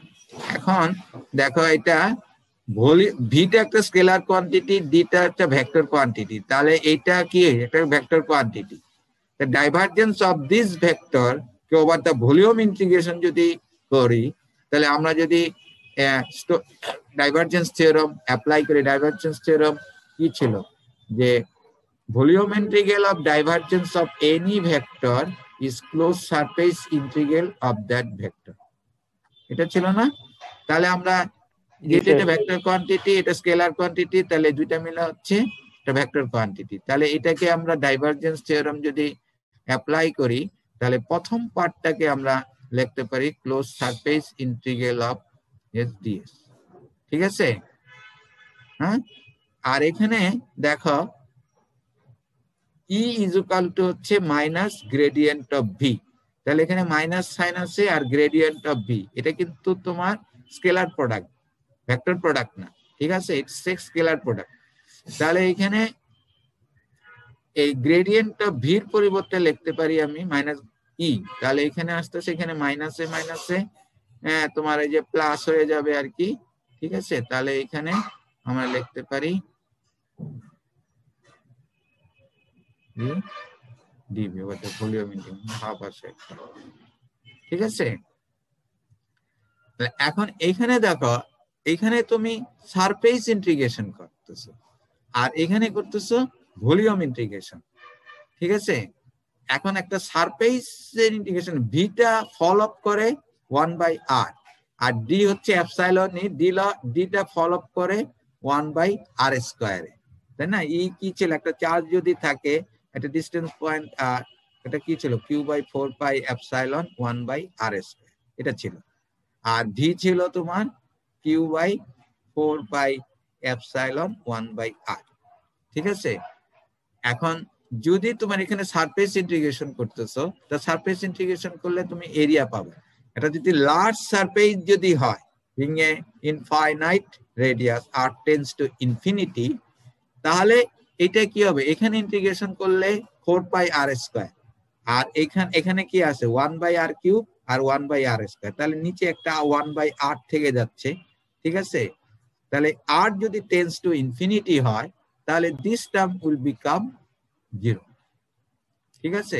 এখন দেখো এটা ভিটা একটা স্কেলার কোয়ান্টিটি, ডিটা একটা ভেক্টর কোয়ান্টিটি, তাহলে এইটা কি একটা vector quantity. The divergence of this vector over the volume integration যদি করি, তাহলে আমরা যদি ডাইভারজেন্স থিওরাম অ্যাপ্লাই করি, ডাইভারজেন্স থিওরাম কি ছিল, যে volume integral of divergence of any vector is close surface integral of that vector, এটা ছিল না? তাহলে আমরা যেটা এটা ভেক্টর কোয়ান্টিটি, এটা স্কেলার কোয়ান্টিটি, তাহলে দুইটা মিলে হচ্ছে একটা ভেক্টর কোয়ান্টিটি। তাহলে এটাকে আমরা ডাইভারজেন্স থিওরাম যদি অ্যাপ্লাই করি, তাহলে প্রথম পার্টটাকে আমরা লিখতে পারি close surface integral of S DS. ঠিক আছে, হ্যাঁ। আর এখানে দেখো ই ইজ ইকুয়াল টু হচ্ছে মাইনাস গ্রেডিয়েন্ট অফ ভি, তাহলে এখানে মাইনাস সাইন আছে আর গ্রেডিয়েন্ট অফ ভি, এটা কিন্তু তোমার স্কেলার প্রোডাক্ট, ভেক্টর প্রোডাক্ট না। ঠিক আছে, ইটস স্কেলার প্রোডাক্ট। তাহলে এখানে এই গ্রেডিয়েন্ট অফ ভির পরিবর্তে লিখতে পারি আমি মাইনাস ই, তাহলে এখানে আসতেছে, এখানে মাইনাসে মাইনাসে তোমার এই যে প্লাস হয়ে যাবে আর কি। ঠিক আছে, তাহলে এখানে আমরা লিখতে পারি ডিভি অর্থাৎ ভলিউম ইন্টিগ্রাল হাফ আছে। ঠিক আছে, এখন এইখানে দেখো, এইখানে তুমি সারফেস ইন্টিগ্রেশন করতেছো আর এখানে করতেছো ভলিউম ইন্টিগ্রেশন। ঠিক আছে, এখন একটা সারফেস ইন্টিগ্রেশন ভিটা ফলো আপ করে 1/r, আর ডি হচ্ছে এপসাইলন ই, ডিটা ফলো আপ করে 1/r স্কয়ারে, তাই না? ই কি ছিল, একটা চার্জ যদি থাকে, একটা ডিসটেন্স পয়েন্ট, এটা কি ছিল, q/4 এপসাইলন 1/r স্কয়ার, এটা ছিল। আর ভি ছিল তোমার q/4 এপসাইলন 1/r। ঠিক আছে, এখন যদি তোমার এখানে সারফেস ইন্টিগ্রেশন করতেছো, তা সারফেস ইন্টিগ্রেশন করলে তুমি এরিয়া পাবে। এটা যদি লার্জ সারফেস যদি হয়, being a infinite radius r tends to infinity, তাহলে এটা কি হবে, এখানে ইন্টিগ্রেশন করলে 4πr স্কয়ার, আর এখানে কি আছে 1/r কিউব আর 1/r স্কয়ার, তাহলে নিচে একটা 1/r থেকে যাচ্ছে। ঠিক আছে, তাহলে r যদি টেন্ডস টু ইনফিনিটি হয়, তাহলে দিস টার্ম উইল বিকাম 0। ঠিক আছে,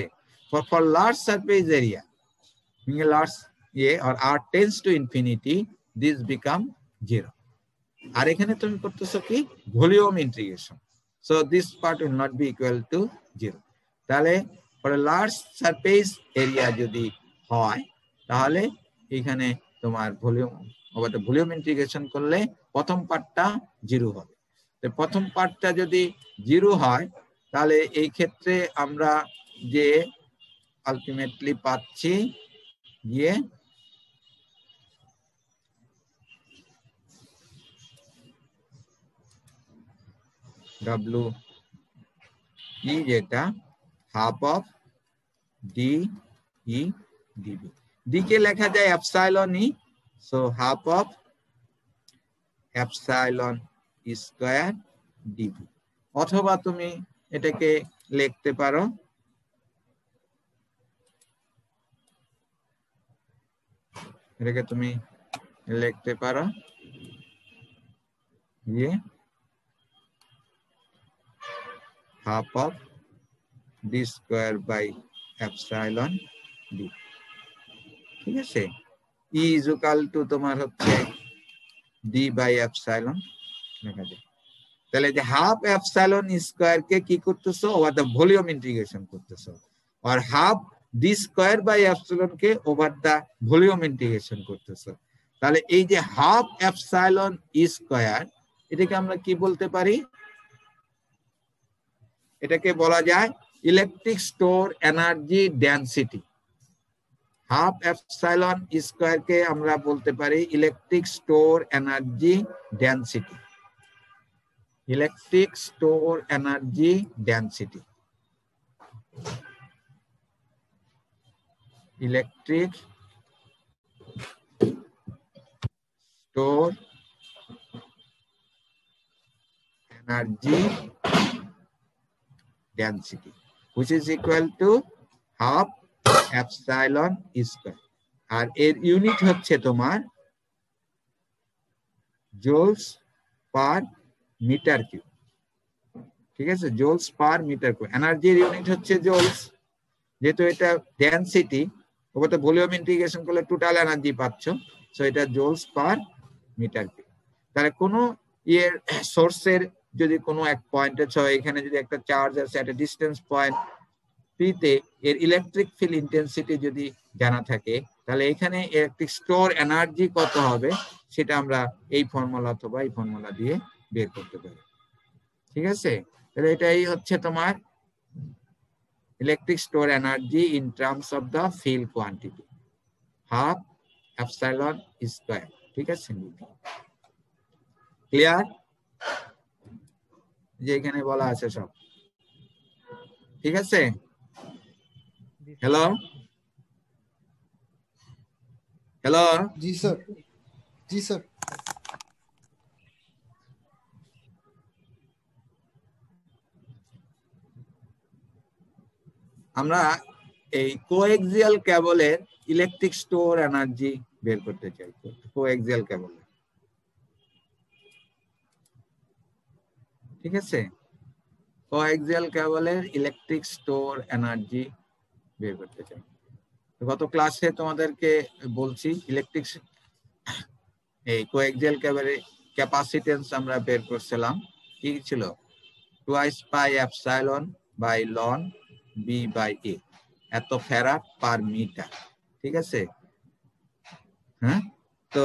for large surface area being a large or r tends to infinity, this become 0। আর এখানে তুমি করতেছো কি, volume integration, so this part will not be equal to 0। তাহলে for a large surface area যদি হয়, তাহলে এখানে তোমার ভলিউম ইন্টিগ্রেশন করলে প্রথম পার্টটা 0 হবে। তো প্রথম পার্টটা যদি 0 হয়, তাহলে এই ক্ষেত্রে আমরা যে আলটিমেটলি পাচ্ছি গিয়ে W ই, যেটা half of D E dv, D কে লেখা যায় epsilon E, so half of epsilon square dv. অথবা তুমি এটাকে লিখতে পারো half of D square by epsilon D. ঠিক আছে, ই ইজ ইকুয়াল টু তোমার হচ্ছে ডি বাই এপসাইলন লেখা যায়। তাহলে যে হাফ এপসাইলন স্কয়ার কে কি করতেছো, ওভার দ্য ভলিউম ইন্টিগ্রেশন করতেছো, আর half D square by epsilon কে ওভার দ্য ভলিউম ইন্টিগ্রেশন করতেছো। তাহলে এই যে হাফ এপসাইলন স্কয়ার, এটাকে আমরা কি বলতে পারি, এটাকে বলা যায় electric store energy density. Half epsilon square কে আমরা বলতে পারি electric store energy density. Electric store energy density, electric store energy density, which is equal to half epsilon square, আর এর ইউনিট হচ্ছে তোমার জোলস পার মিটার কিউব। ঠিক আছে, জোলস পার মিটার কিউব। এনার্জির ইউনিট হচ্ছে জোলস, যেহেতু এটা ডেনসিটি, ওটা ভলিউম ইন্টিগ্রেশন করলে টোটাল এনার্জি পাচ্ছ, সো এটা জোলস পার মিটার কিউব। তাহলে কোনো ইয়ের সোর্সের যদি কোনো এক পয়েন্টে এখানে যদি একটা চার্জ আছে একটা ডিস্টেন্স পয়েন্ট পিতে, এর ইলেকট্রিক ফিল্ড ইন্টেন্সিটি যদি জানা থাকে, তাহলে এখানে ইলেকট্রিক স্টোর এনার্জি কত হবে সেটা আমরা এই ফর্মুলা অথবা এই ফর্মুলা দিয়ে বের করতে পারি। ঠিক আছে, তাহলে এটাই হচ্ছে তোমার electric store energy in terms of the field quantity, half epsilon square. ঠিক আছে, ক্লিয়ার? যে এখানে বলা আছে সব ঠিক আছে। হ্যালো হ্যালো, জি স্যার, জি স্যার। আমরা এই কোএক্সিয়াল কেবলের ইলেকট্রিক স্টোর এনার্জি বের করতে চাই। কোএক্সিয়াল কেবল, ঠিক আছে, কোএক্সিয়াল কেবলের ইলেকট্রিক স্টোর এনার্জি বের করতে চাই। গত ক্লাসে তোমাদেরকে বলছি ইলেকট্রিক এই কোএক্সিয়াল কেবলের ক্যাপাসিটেন্স আমরা বের করছিলাম, কি ছিল? Twice pi epsilon by ln B by এ, এত ফ্যারাড পার মিটার। ঠিক আছে, হ্যাঁ, তো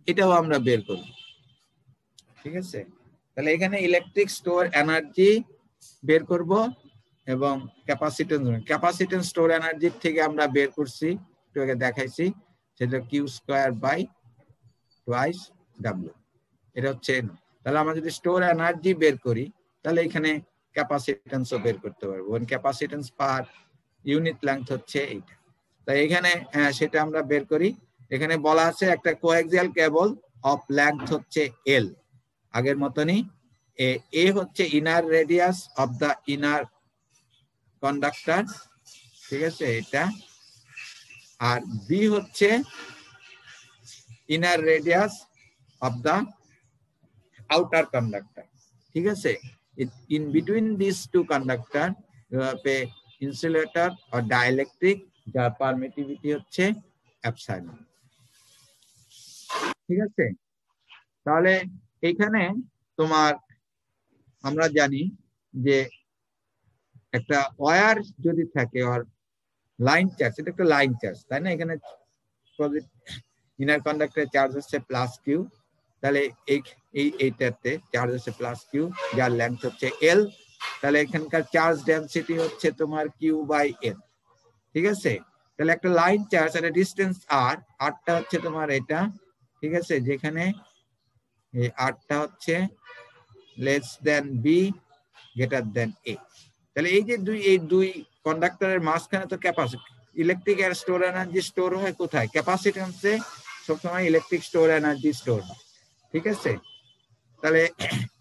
এটাও আমরা বের করব। ঠিক আছে, তাহলে এখানে ইলেকট্রিক স্টোর এনার্জি বের করব এবং ক্যাপাসিটেন্স স্টোর এনার্জির থেকে আমরা বের করছি, একটু আগে দেখাইছি, সেটা কিউ স্কয়ার বাই টুয়াইস ডাব্লিউ। এটা হচ্ছে, তাহলে আমরা যদি স্টোর এনার্জি বের করি তাহলে এখানে ক্যাপাসিটেন্সও বের করতে পারবো। ক্যাপাসিটেন্স পার ইউনিট লেংথ হচ্ছে এইটা, তাই এখানে সেটা আমরা বের করি। এখানে বলা আছে একটা কোএক্সিয়াল কেবল অফ লেংথ হচ্ছে এল, আগের মতনই। এ হচ্ছে inner radius of the inner conductor, ঠিক আছে এটা, আর বি হচ্ছে inner radius of the outer conductor. ঠিক আছে, in between these two conductor you have a insulator or dielectric, যার পারমিটিভিটি হচ্ছে এপসাইলন। ঠিক আছে, তাহলে এইখানে তোমার আমরা জানি যে একটা ওয়্যার যদি থাকে আর লাইন চার্জ, এটা একটা লাইন চার্জ, তাই না? এখানে ইনার কন্ডাক্টরের চার্জ হচ্ছে প্লাস কিউ, তাহলে এইটাতে চার্জ হচ্ছে প্লাস কিউ, যার লেন্থ হচ্ছে এল, তাহলে এখানকার চার্জ ডেনসিটি হচ্ছে তোমার কিউ বাই এল। ঠিক আছে, তাহলে একটা লাইন চার্জ একটা ডিস্টেন্স আর, আরটা হচ্ছে তোমার এটা, ঠিক আছে, যেখানে এই আরটা হচ্ছে less than b greater than a. তাহলে এই যে দুই কন্ডাক্টরের মাঝখানে তো capacity, electric store energy store হয় কোথায়? ক্যাপাসিটেন্সে সবসময় ইলেকট্রিক স্টোর এনার্জি স্টোর হয়। ঠিক আছে, তাহলে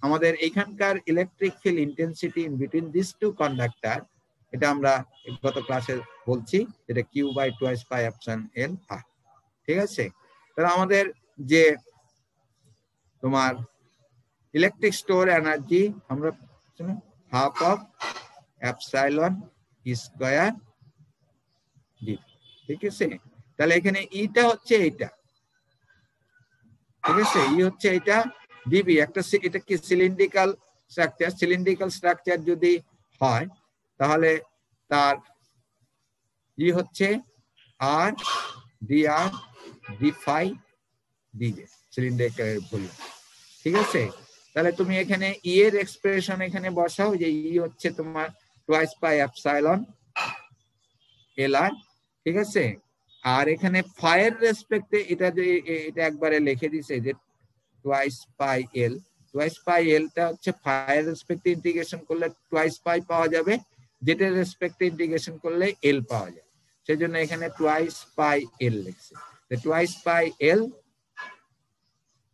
আমাদের এইখানকার electric field intensity in between this two conductor, এটা আমরা গত ক্লাসে বলছি, এটা Q by twice pi epsilon L R. ঠিক আছে, তাহলে আমাদের যে তোমার ইলেকট্রিক স্টোর এনার্জি আমরা half of epsilon square D. ঠিক আছে, তাহলে এখানে ইটা হচ্ছে এইটা, ঠিক আছে, ই হচ্ছে এটা ডিবি, একটা এটা কি সিলিন্ড্রিক্যাল স্ট্রাকচার, সিলিন্ড্রিক্যাল স্ট্রাকচার যদি হয় তাহলে তার ই হচ্ছে আর ডি আর D phi D Z, cylindrical volume. ঠিক আছে, তাহলে তুমি এখানে ই এর এক্সপ্রেশন এখানে বসাও, যে ই হচ্ছে তোমার twice pi epsilon L R. ঠিক আছে, আর এখানে ফাইয়ের রেসপেক্টে এটা যে এটা একবারে লিখে দিছে যে টুয়াইস পাই এল, টুয়াইস পাই এলটা হচ্ছে ফাইয়ের রেসপেক্টে ইন্টিগ্রেশন করলে টুয়াইস পাই পাওয়া যাবে, যেটার রেসপেক্টে ইন্টিগ্রেশন করলে এল পাওয়া যাবে, সেজন্য এখানে টুয়াইস পাই এল লিখছে, টুয়াইস পাই এল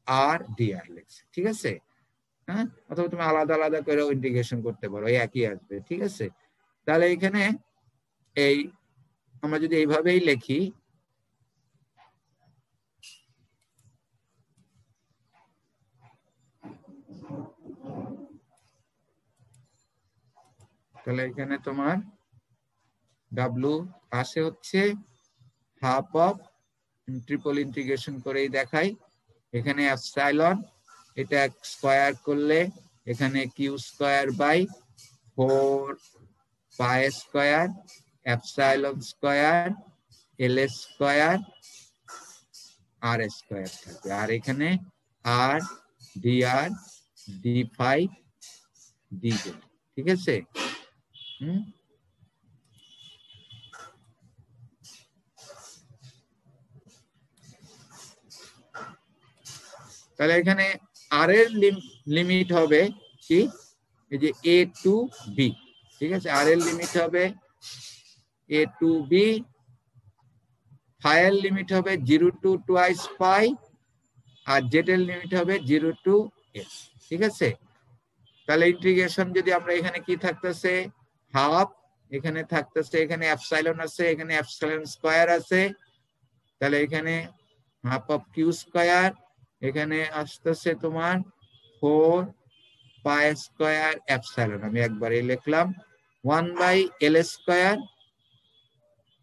আর ডিআর লিখছে, ঠিক আছে। হ্যাঁ, অথবা তুমি আলাদা আলাদা করে ইন্টিগ্রেশন করতে পারো, একই আসবে, ঠিক আছে। তাহলে এখানে এই আমরা যদি এইভাবেই লিখি, তাহলে এখানে তোমার ডাব্লু আসে হচ্ছে হাফ অফ ট্রিপল ইন্টিগ্রেশন করেই দেখাই, এখানে এপসাইলন, এটা স্কয়ার করলে এখানে q square by 4 pi square epsilon square l square r square থাকবে, আর এখানে আর ডি আর ডি ফাই ডি জেড, ঠিক আছে। তাহলে এখানে আর এর লিমিট হবে কি, এই যে এ টু বি, ঠিক আছে, আর এর লিমিট হবে এ টু বি, ফাইয়ের লিমিট হবে 0 টু টুয়াইস পাই, আর জেড এর লিমিট হবে 0 টু এস, ঠিক আছে। তাহলে ইন্টিগ্রেশন যদি আমরা এখানে কি থাকতেছে হাফ, এখানে থাকতেছে, এখানে এপসাইলন আছে, এখানে এপসাইলন স্কয়ার আছে, তাহলে এখানে হাফ অফ কিউ স্কয়ার, এখানে আসতেছে তোমার 4 পাই স্কয়ার এপসাইলন, আমি একবারে লিখলাম 1 বাই এল স্কয়ার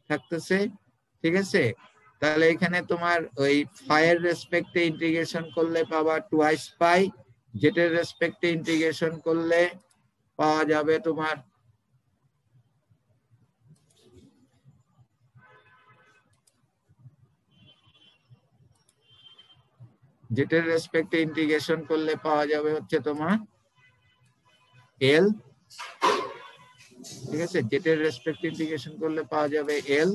থাকতেছে, ঠিক আছে। তাহলে এখানে তোমার ওই ফাইয়ের রেসপেক্টে ইন্টিগ্রেশন করলে পাবা টুয়াইস পাই, জেটের রেসপেক্টে ইন্টিগ্রেশন করলে পাওয়া যাবে তোমার জেটের রেসপেক্টে ইন্টিগ্রেশন করলে পাওয়া যাবে হচ্ছে তোমার এল, ঠিক আছে, জেটের রেসপেক্টে ইন্টিগ্রেশন করলে পাওয়া যাবে এল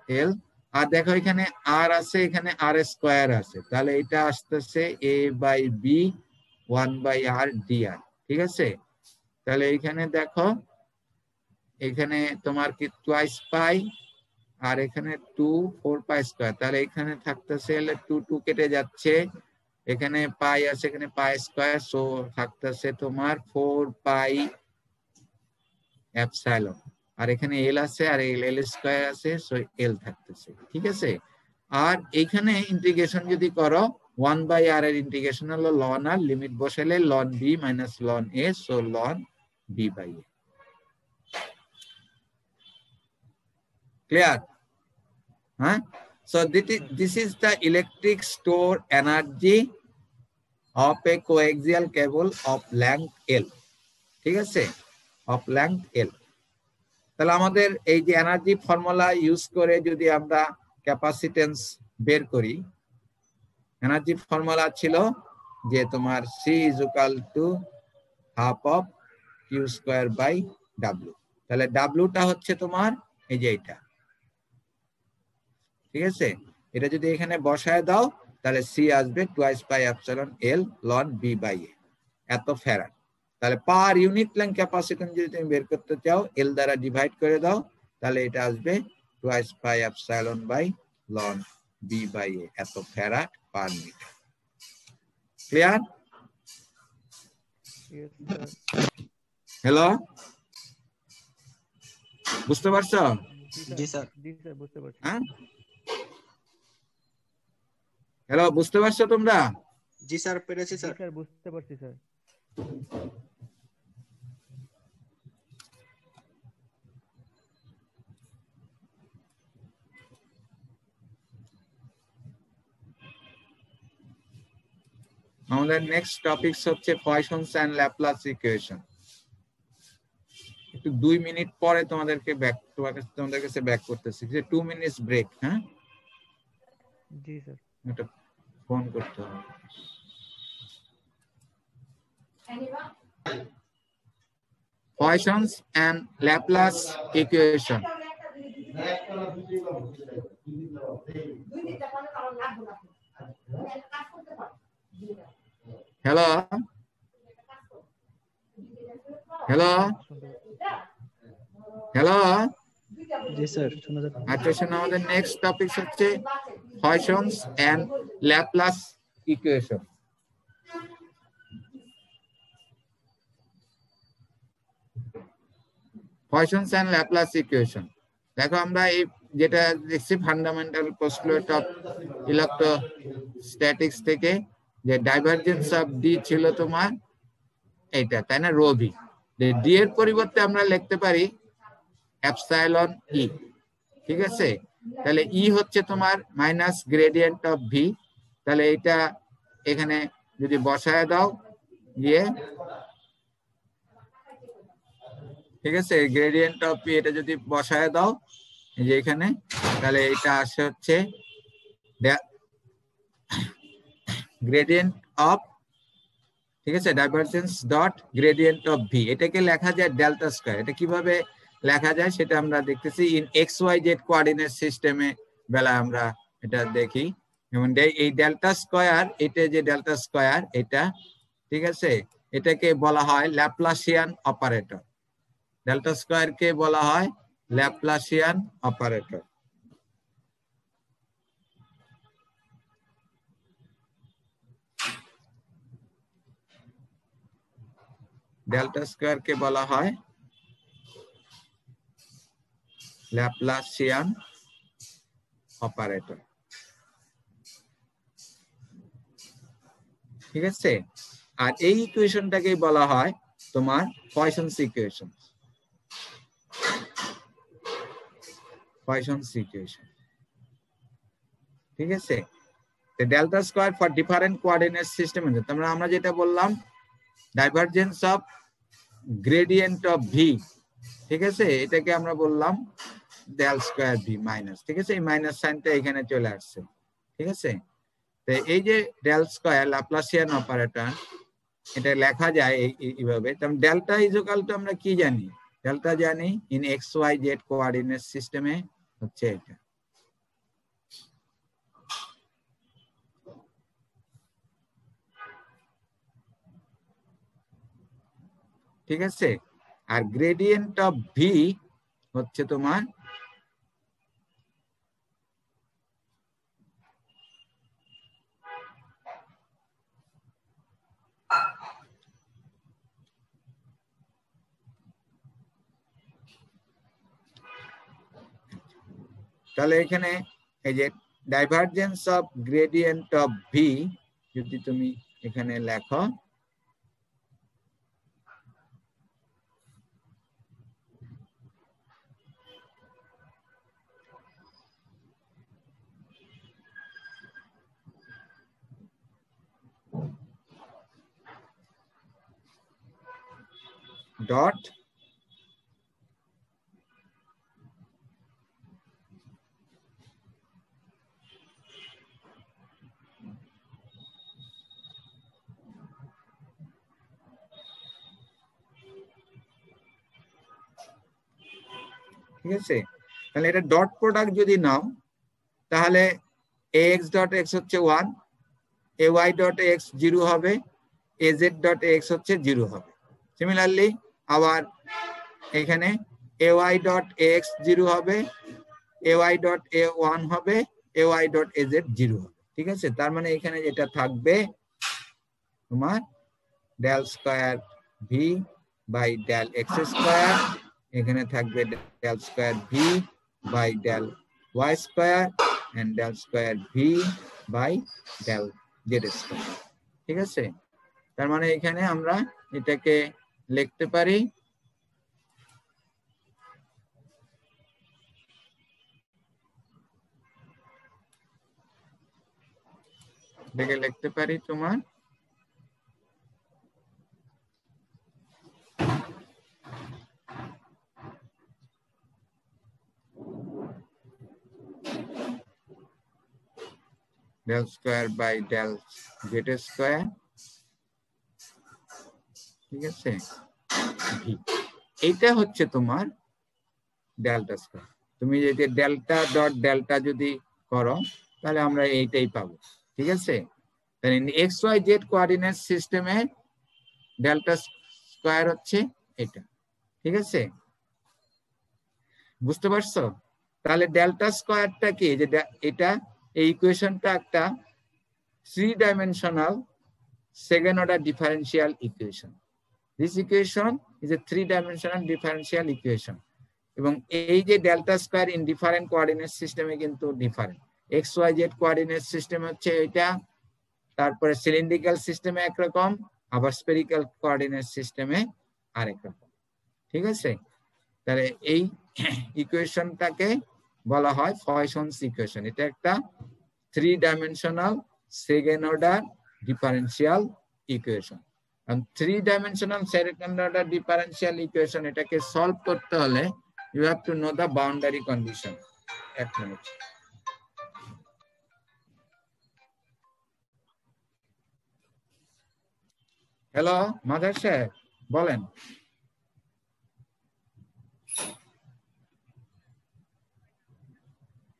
এল, আর দেখো এখানে আর আছে, এখানে আর স্কয়ার আছে, তাহলে এটা আসতেছে A by B 1 by R D R, ঠিক আছে। তাহলে এখানে দেখো এখানে তোমার কি টুয়াইস পাই, আর এখানে 2 4 পাই স্কয়ার, তাহলে এখানে থাকতেছে 2 2 কেটে যাচ্ছে, এখানে পাই আছে, এখানে পাই স্কয়ার, সো থাকতেছে তোমার 4 পাই এপসাইলন, আর এখানে এল আছে, আর এল স্কয়ার আছে, সো এল থাকতেছে, ঠিক আছে। আর এখানে ইন্টিগ্রেশন যদি করো 1 বাই আর এর ইন্টিগ্রেশন হলো লন আর, লিমিট বসাইলে ln B minus ln A, so ln B by A, clear? হ্যাঁ, so this is the electric store energy of a coaxial cable of length L, ঠিক আছে, of length L। তাহলে আমাদের এই যে energy formula use করে যদি আমরা ক্যাপাসিটেন্স বের করি, এনার্জি ফর্মুলা ছিল যে তোমার C is equal to half of Q square by W, তাহলে W-টা হচ্ছে তোমার এই যে এটা, ঠিক আছে। এটা যদি এখানে বসায় দাও তাহলে সি আসবে twice pi epsilon L ln B by এ, এত ফ্যারাড। তাহলে পার ইউনিট লেন্থ ক্যাপাসিট্যান্স যদি তুমি বের করতে চাও এল দ্বারা ডিভাইড করে দাও, তাহলে এটা আসবে twice pi epsilon by ln B by এ, এত farad per metre. Clear? Hello, বুঝতে পারছো? জি স্যার। জি স্যার, বুঝতে পারছি। হ্যাঁ, হ্যালো, বুঝতে পারছো তোমরা? জি স্যার, পেরেছি জি স্যার। স্যার, বুঝতে পারছি স্যার। আমাদের নেক্সট টপিকস হচ্ছে পয়সনস এন্ড ল্যাপ্লাস ইকুয়েশন। একটু 2 মিনিট পরে তোমাদেরকে তোমাদের কাছে ব্যাক করতেছি, যে 2 মিনিটস ব্রেক। হ্যাঁ, জি স্যার। এটা ফোন করতে হবে। Poisson's and Laplace equation. Hello hello hello জি স্যার শোনা যাচ্ছে। আচ্ছা শোনো, আমাদের নেক্সট টপিক হচ্ছে Poisson's and Laplace equation. Poisson's and Laplace equation, দেখো আমরা এই যেটা দেখছি ফান্ডামেন্টাল পোস্টুলেট অফ ইলেকট্রোস্ট্যাটিক্স থেকে, যে ডাইভারজেন্স অফ ডি ছিল তোমার এইটা, তাই না, রো ভি। ডি এর পরিবর্তে আমরা লিখতে পারি এপসাইলন ই, ঠিক আছে। তাহলে ই হচ্ছে তোমার মাইনাস গ্রেডিয়েন্ট অফ ভি, তাহলে এটা এখানে যদি বসায় দাও গিয়ে, ঠিক আছে, গ্রেডিয়েন্ট অফ ভি এটা যদি বসায় দাও এই যে এখানে, তাহলে এটা আসে হচ্ছে গ্রেডিয়েন্ট অফ, ঠিক আছে, divergence dot gradient of V, এটাকে লেখা যায় ডেল্টা স্কয়ার। এটা কিভাবে লেখা যায় সেটা আমরা দেখতেছি in x y z coordinate সিস্টেমে বেলা আমরা এটা দেখি। যেমন এই ডেল্টা স্কয়ার, এটা যে ডেল্টা স্কয়ার এটা, ঠিক আছে, এটাকে বলা হয় ল্যাপ্লাসিয়ান অপারেটর। ডেল্টা স্কয়ার কে বলা হয় ল্যাপ্লাসিয়ান অপারেটর। ডেল্টা স্কয়ার কে বলা হয় ল্যাপ্লাসিয়ান অপারেটর, ঠিক আছে। আর এই ইকুয়েশনটাকে বলা হয় তোমার পয়সনস ইকুয়েশন। পয়সনস ইকুয়েশন, ঠিক আছে। Delta square for different coordinate system, তোমরা আমরা যেটা বললাম divergence of gradient of V, ঠিক আছে, এটাকে আমরা বললাম ডেল স্কয়ার ভি মাইনাস, ঠিক আছে, এই মাইনাস সাইনটা এখানে চলে আসছে, ঠিক আছে। তো এই যে ডেল স্কয়ার ল্যাপ্লাসিয়ান অপারেটর, এটা লেখা যায় এইভাবে। ডেল্টা ইজ ইকুয়াল টু আমরা কি জানি, ডেল্টা জানি in x y z coordinate সিস্টেমে হচ্ছে এটা, ঠিক আছে। আর গ্রেডিয়েন্ট অফ ভি হচ্ছে তোমার তাহলে এখানে এই যে divergence of gradient of V যদি তুমি এখানে লেখো, ডট ঠিক আছে। তাহলে এটা ডট প্রোডাক্ট যদি নাও, তাহলে ax ডট x হচ্ছে 1, ay ডট x 0 হবে, az ডট x হচ্ছে 0 হবে। সিমিলারলি আবার এখানে ay ডট x 0 হবে, ay ডট a 1 হবে, ay ডট az 0 হবে, ঠিক আছে। তার মানে এখানে যেটা থাকবে তোমার del square v by del x square, এখানে থাকবে del square v by del y square and del square v by del z square, ঠিক আছে। তার মানে এখানে আমরা এটাকে লিখতে পারি তোমার del square by del z square, ঠিক আছে, ভি। এইটা হচ্ছে তোমার ডেল্টা স্কয়ার। তুমি যদি ডেল্টা ডট ডেল্টা যদি করো তাহলে আমরা এইটাই পাবো, ঠিক আছে? তাহলে এক্স ওয়াই জেড কোঅর্ডিনেট সিস্টেমে ডেল্টা স্কয়ার হচ্ছে এটা, ঠিক আছে? বুঝতে পারছো? তাহলে ডেল্টা স্কয়ারটা কি, যে এটা এই ইকুয়েশনটা একটা 3 dimensional second order differential equation. This equation is a 3 dimensional differential equation. এবং এই যে delta square in different coordinate সিস্টেমে কিন্তু different. X y z coordinate system হচ্ছে এটা, তারপরে সিলিন্ড্রিক্যাল সিস্টেমে একরকম, আবার স্ফেরিক্যাল কোঅর্ডিনেট সিস্টেমে আরেক রকম, ঠিক আছে? তাহলে এই ইকুয়েশনটাকে বলা হয় পয়সনস ইকুয়েশন। এটা একটা 3 dimensional second order differential equation. and 3 dimensional second order differential equation এটাকে সলভ করতে হলে you have to know the boundary condition. এক মিনিট। হ্যালো মাদার সাহেব, বলেন।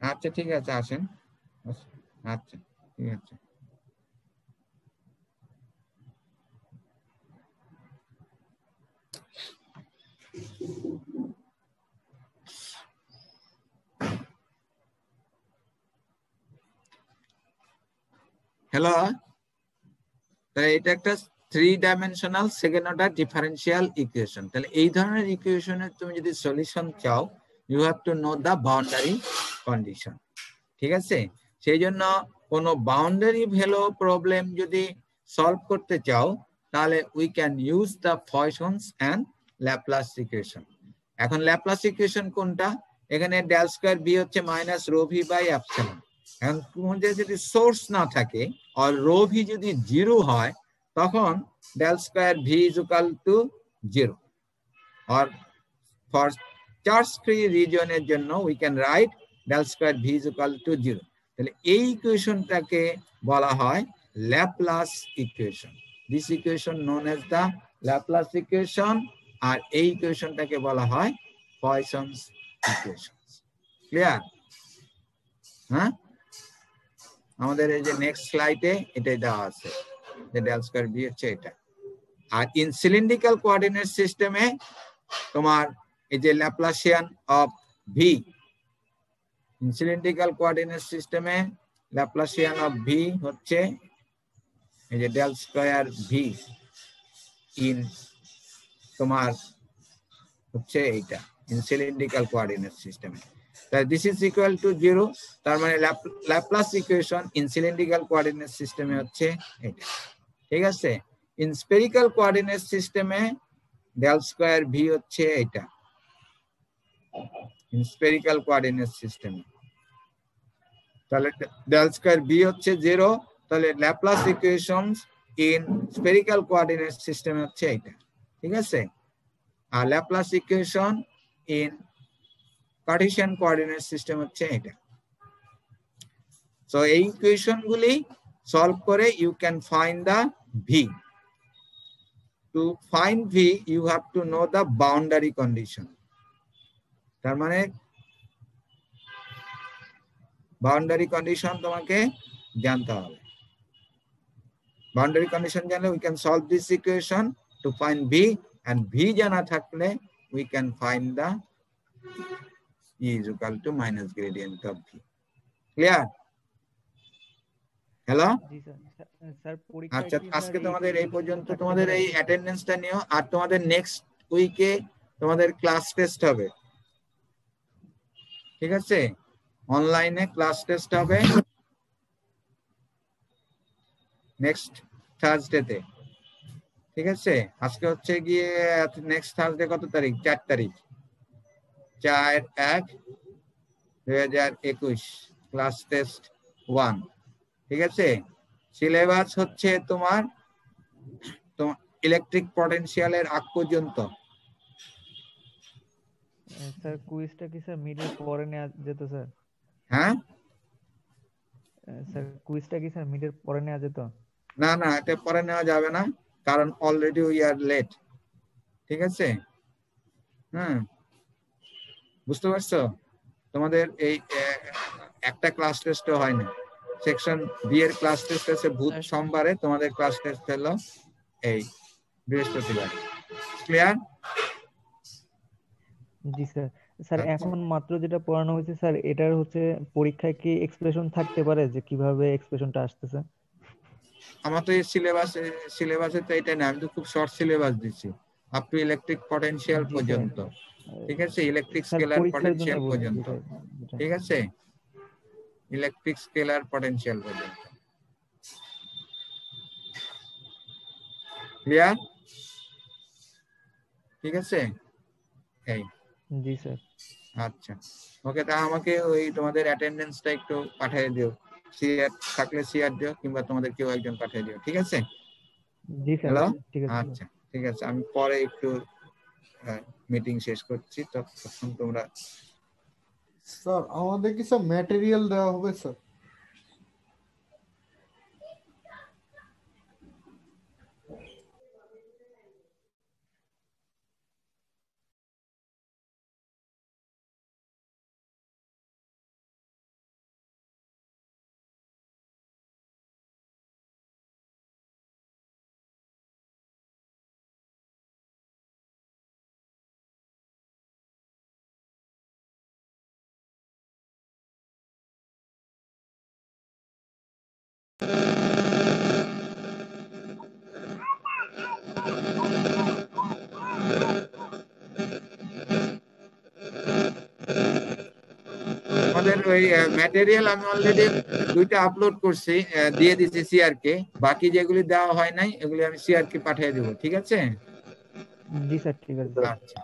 আচ্ছা ঠিক আছে, আসেন। আচ্ছা ঠিক আছে। হ্যালো, তাহলে এটা একটা 3 dimensional second order differential equation. তাহলে এই ধরনের ইকুয়েশনের তুমি যদি সলিউশন চাও, you have to know the boundary condition, ঠিক আছে? সেই জন্য কোনো বাউন্ডারি ভ্যালু প্রবলেম যদি সলভ করতে চাও তাহলে we can use the Poisson's and Laplace equation. এখন ল্যাপ্লাস ইকুয়েশন কোনটা? এখানে ডেল স্কয়ার বি হচ্ছে minus rho V by epsilon. এখন তোমাদের যদি সোর্স না থাকে আর রো ভি যদি 0 হয় তখন del square V is equal to 0। আর ফর চার্জ ফ্রি রিজিয়নের জন্য we can write del square V is equal to 0। তাহলে এই ইকুয়েশনটাকে বলা হয় Laplace equation. This equation known as the Laplace equation. আর এই ইকুয়েশনটাকে বলা হয় পয়সনস ইকুয়েশন। ক্লিয়ার? হ্যাঁ, আমাদের এই যে নেক্সট স্লাইডে এটাই দেওয়া আছে যে ডেল স্কয়ার ভি হচ্ছে এটা। আর ইন সিলিন্ড্রিক্যাল কোঅর্ডিনেট সিস্টেমে তোমার এই যে Laplacian of V, in cylindrical coordinate সিস্টেমে ল্যাপ্লাসিয়ান অফ ভি হচ্ছে এই যে ডেল স্কয়ার ভি ইন তোমার হচ্ছে এইটা ইন সিলিন্ড্রিক্যাল কোঅর্ডিনেট সিস্টেমে। This is equal to 0। তার মানে Laplace equation in cylindrical coordinate সিস্টেমে হচ্ছে এটা, ঠিক আছে? ইন স্ফেরিক্যাল কোঅর্ডিনেট সিস্টেমে ডেল স্কয়ার ভি হচ্ছে এটা ইন স্ফেরিক্যাল কোঅর্ডিনেট সিস্টেমে। তাহলে ডেল স্কয়ার ভি হচ্ছে 0। তাহলে Laplace equations in spherical coordinate সিস্টেমে হচ্ছে এটা, ঠিক আছে? আর Laplace equation in Cartesian coordinate system হচ্ছে এটা। সো এই ইকুয়েশন গুলি সলভ করে you can find the V. To find V you have to know the boundary condition. তার মানে বাউন্ডারি কন্ডিশন তোমাকে জানতে হবে। বাউন্ডারি কন্ডিশন জানলে we can solve this equation to find V, and V জানা থাকলে we can find the E is equal to minus gradient of V. Clear? Hello? G sir. Sir পরীক্ষা আচ্ছা, কি আজকে স্যার তোমাদের এই এই পর্যন্ত, থাকতে তোমাদের পারে? এই অ্যাটেন্ডেন্সটা নিও। আর তোমাদের নেক্সট উইকে তোমাদের ক্লাস টেস্ট হবে, ঠিক আছে? অনলাইনে ক্লাস টেস্ট হবে নেক্সট থার্সডেতে, ঠিক আছে? আজকে হচ্ছে গিয়ে নেক্সট থার্সডে কত তারিখ? 4 তারিখ, 4/1/2021 ক্লাস টেস্ট 1, ঠিক আছে? সিলেবাস হচ্ছে তোমার ইলেকট্রিক পটেনশিয়ালের আগ পর্যন্ত। স্যার কুইজটা কি স্যার মিডের পরে নেওয়া যেত স্যার? হ্যাঁ স্যার কুইজটা কি স্যার মিডের পরে নেওয়া যেত? না না, এটা পরে নেওয়া যাবে না, কারণ অলরেডি উই আর লেট, ঠিক আছে? বুঝতে পারছো? তোমাদের এই একটা ক্লাস টেস্টও হয় না। সেকশন বি এর ক্লাস টেস্ট আছে বুধ সোমবারে, তোমাদের ক্লাস টেস্ট হলো এই বৃহস্পতিবার। ক্লিয়ার? জি স্যার। স্যার এখন মাত্র যেটা পড়ানো হয়েছে স্যার, এটার হচ্ছে পরীক্ষায় কি এক্সপ্রেশন থাকতে পারে যে কিভাবে এক্সপ্রেশনটা আসতেছে? আমার তো এই সিলেবাসে তো এটা না, আমি তো খুব শর্ট সিলেবাস দিচ্ছি up to electric potential G sir. পর্যন্ত, ঠিক আছে, ইলেকট্রিক স্যার স্কেলার পরীক্ষার জন্য পটেনশিয়াল বলছি পর্যন্ত, যেটা। ঠিক আছে, ইলেকট্রিক স্কেলার পটেনশিয়াল পর্যন্ত। ক্লিয়ার? ঠিক আছে, এই জি স্যার। আচ্ছা ওকে, তা আমাকে ওই তোমাদের অ্যাটেন্ডেন্সটা একটু পাঠিয়ে দিও, সিআর থাকলে সিআর দিও, কিংবা তোমাদের কেউ একজন পাঠিয়ে দিও, ঠিক আছে? জি স্যার, হ্যালো, ঠিক আছে। আচ্ছা ঠিক আছে, আমি পরে একটু মিটিং শেষ করছি, তখন তোমরা। স্যার আমাদের কি সব ম্যাটেরিয়াল দেওয়া হবে স্যার? আমাদের ওই ম্যাটেরিয়াল আমি অলরেডি 2টা আপলোড করছি, দিয়ে দিয়েছি সিআর কে, বাকি যেগুলি দেওয়া হয় নাই এগুলি আমি সিআর কে পাঠিয়ে দেবো, ঠিক আছে? জি স্যার, ঠিক আছে। আচ্ছা।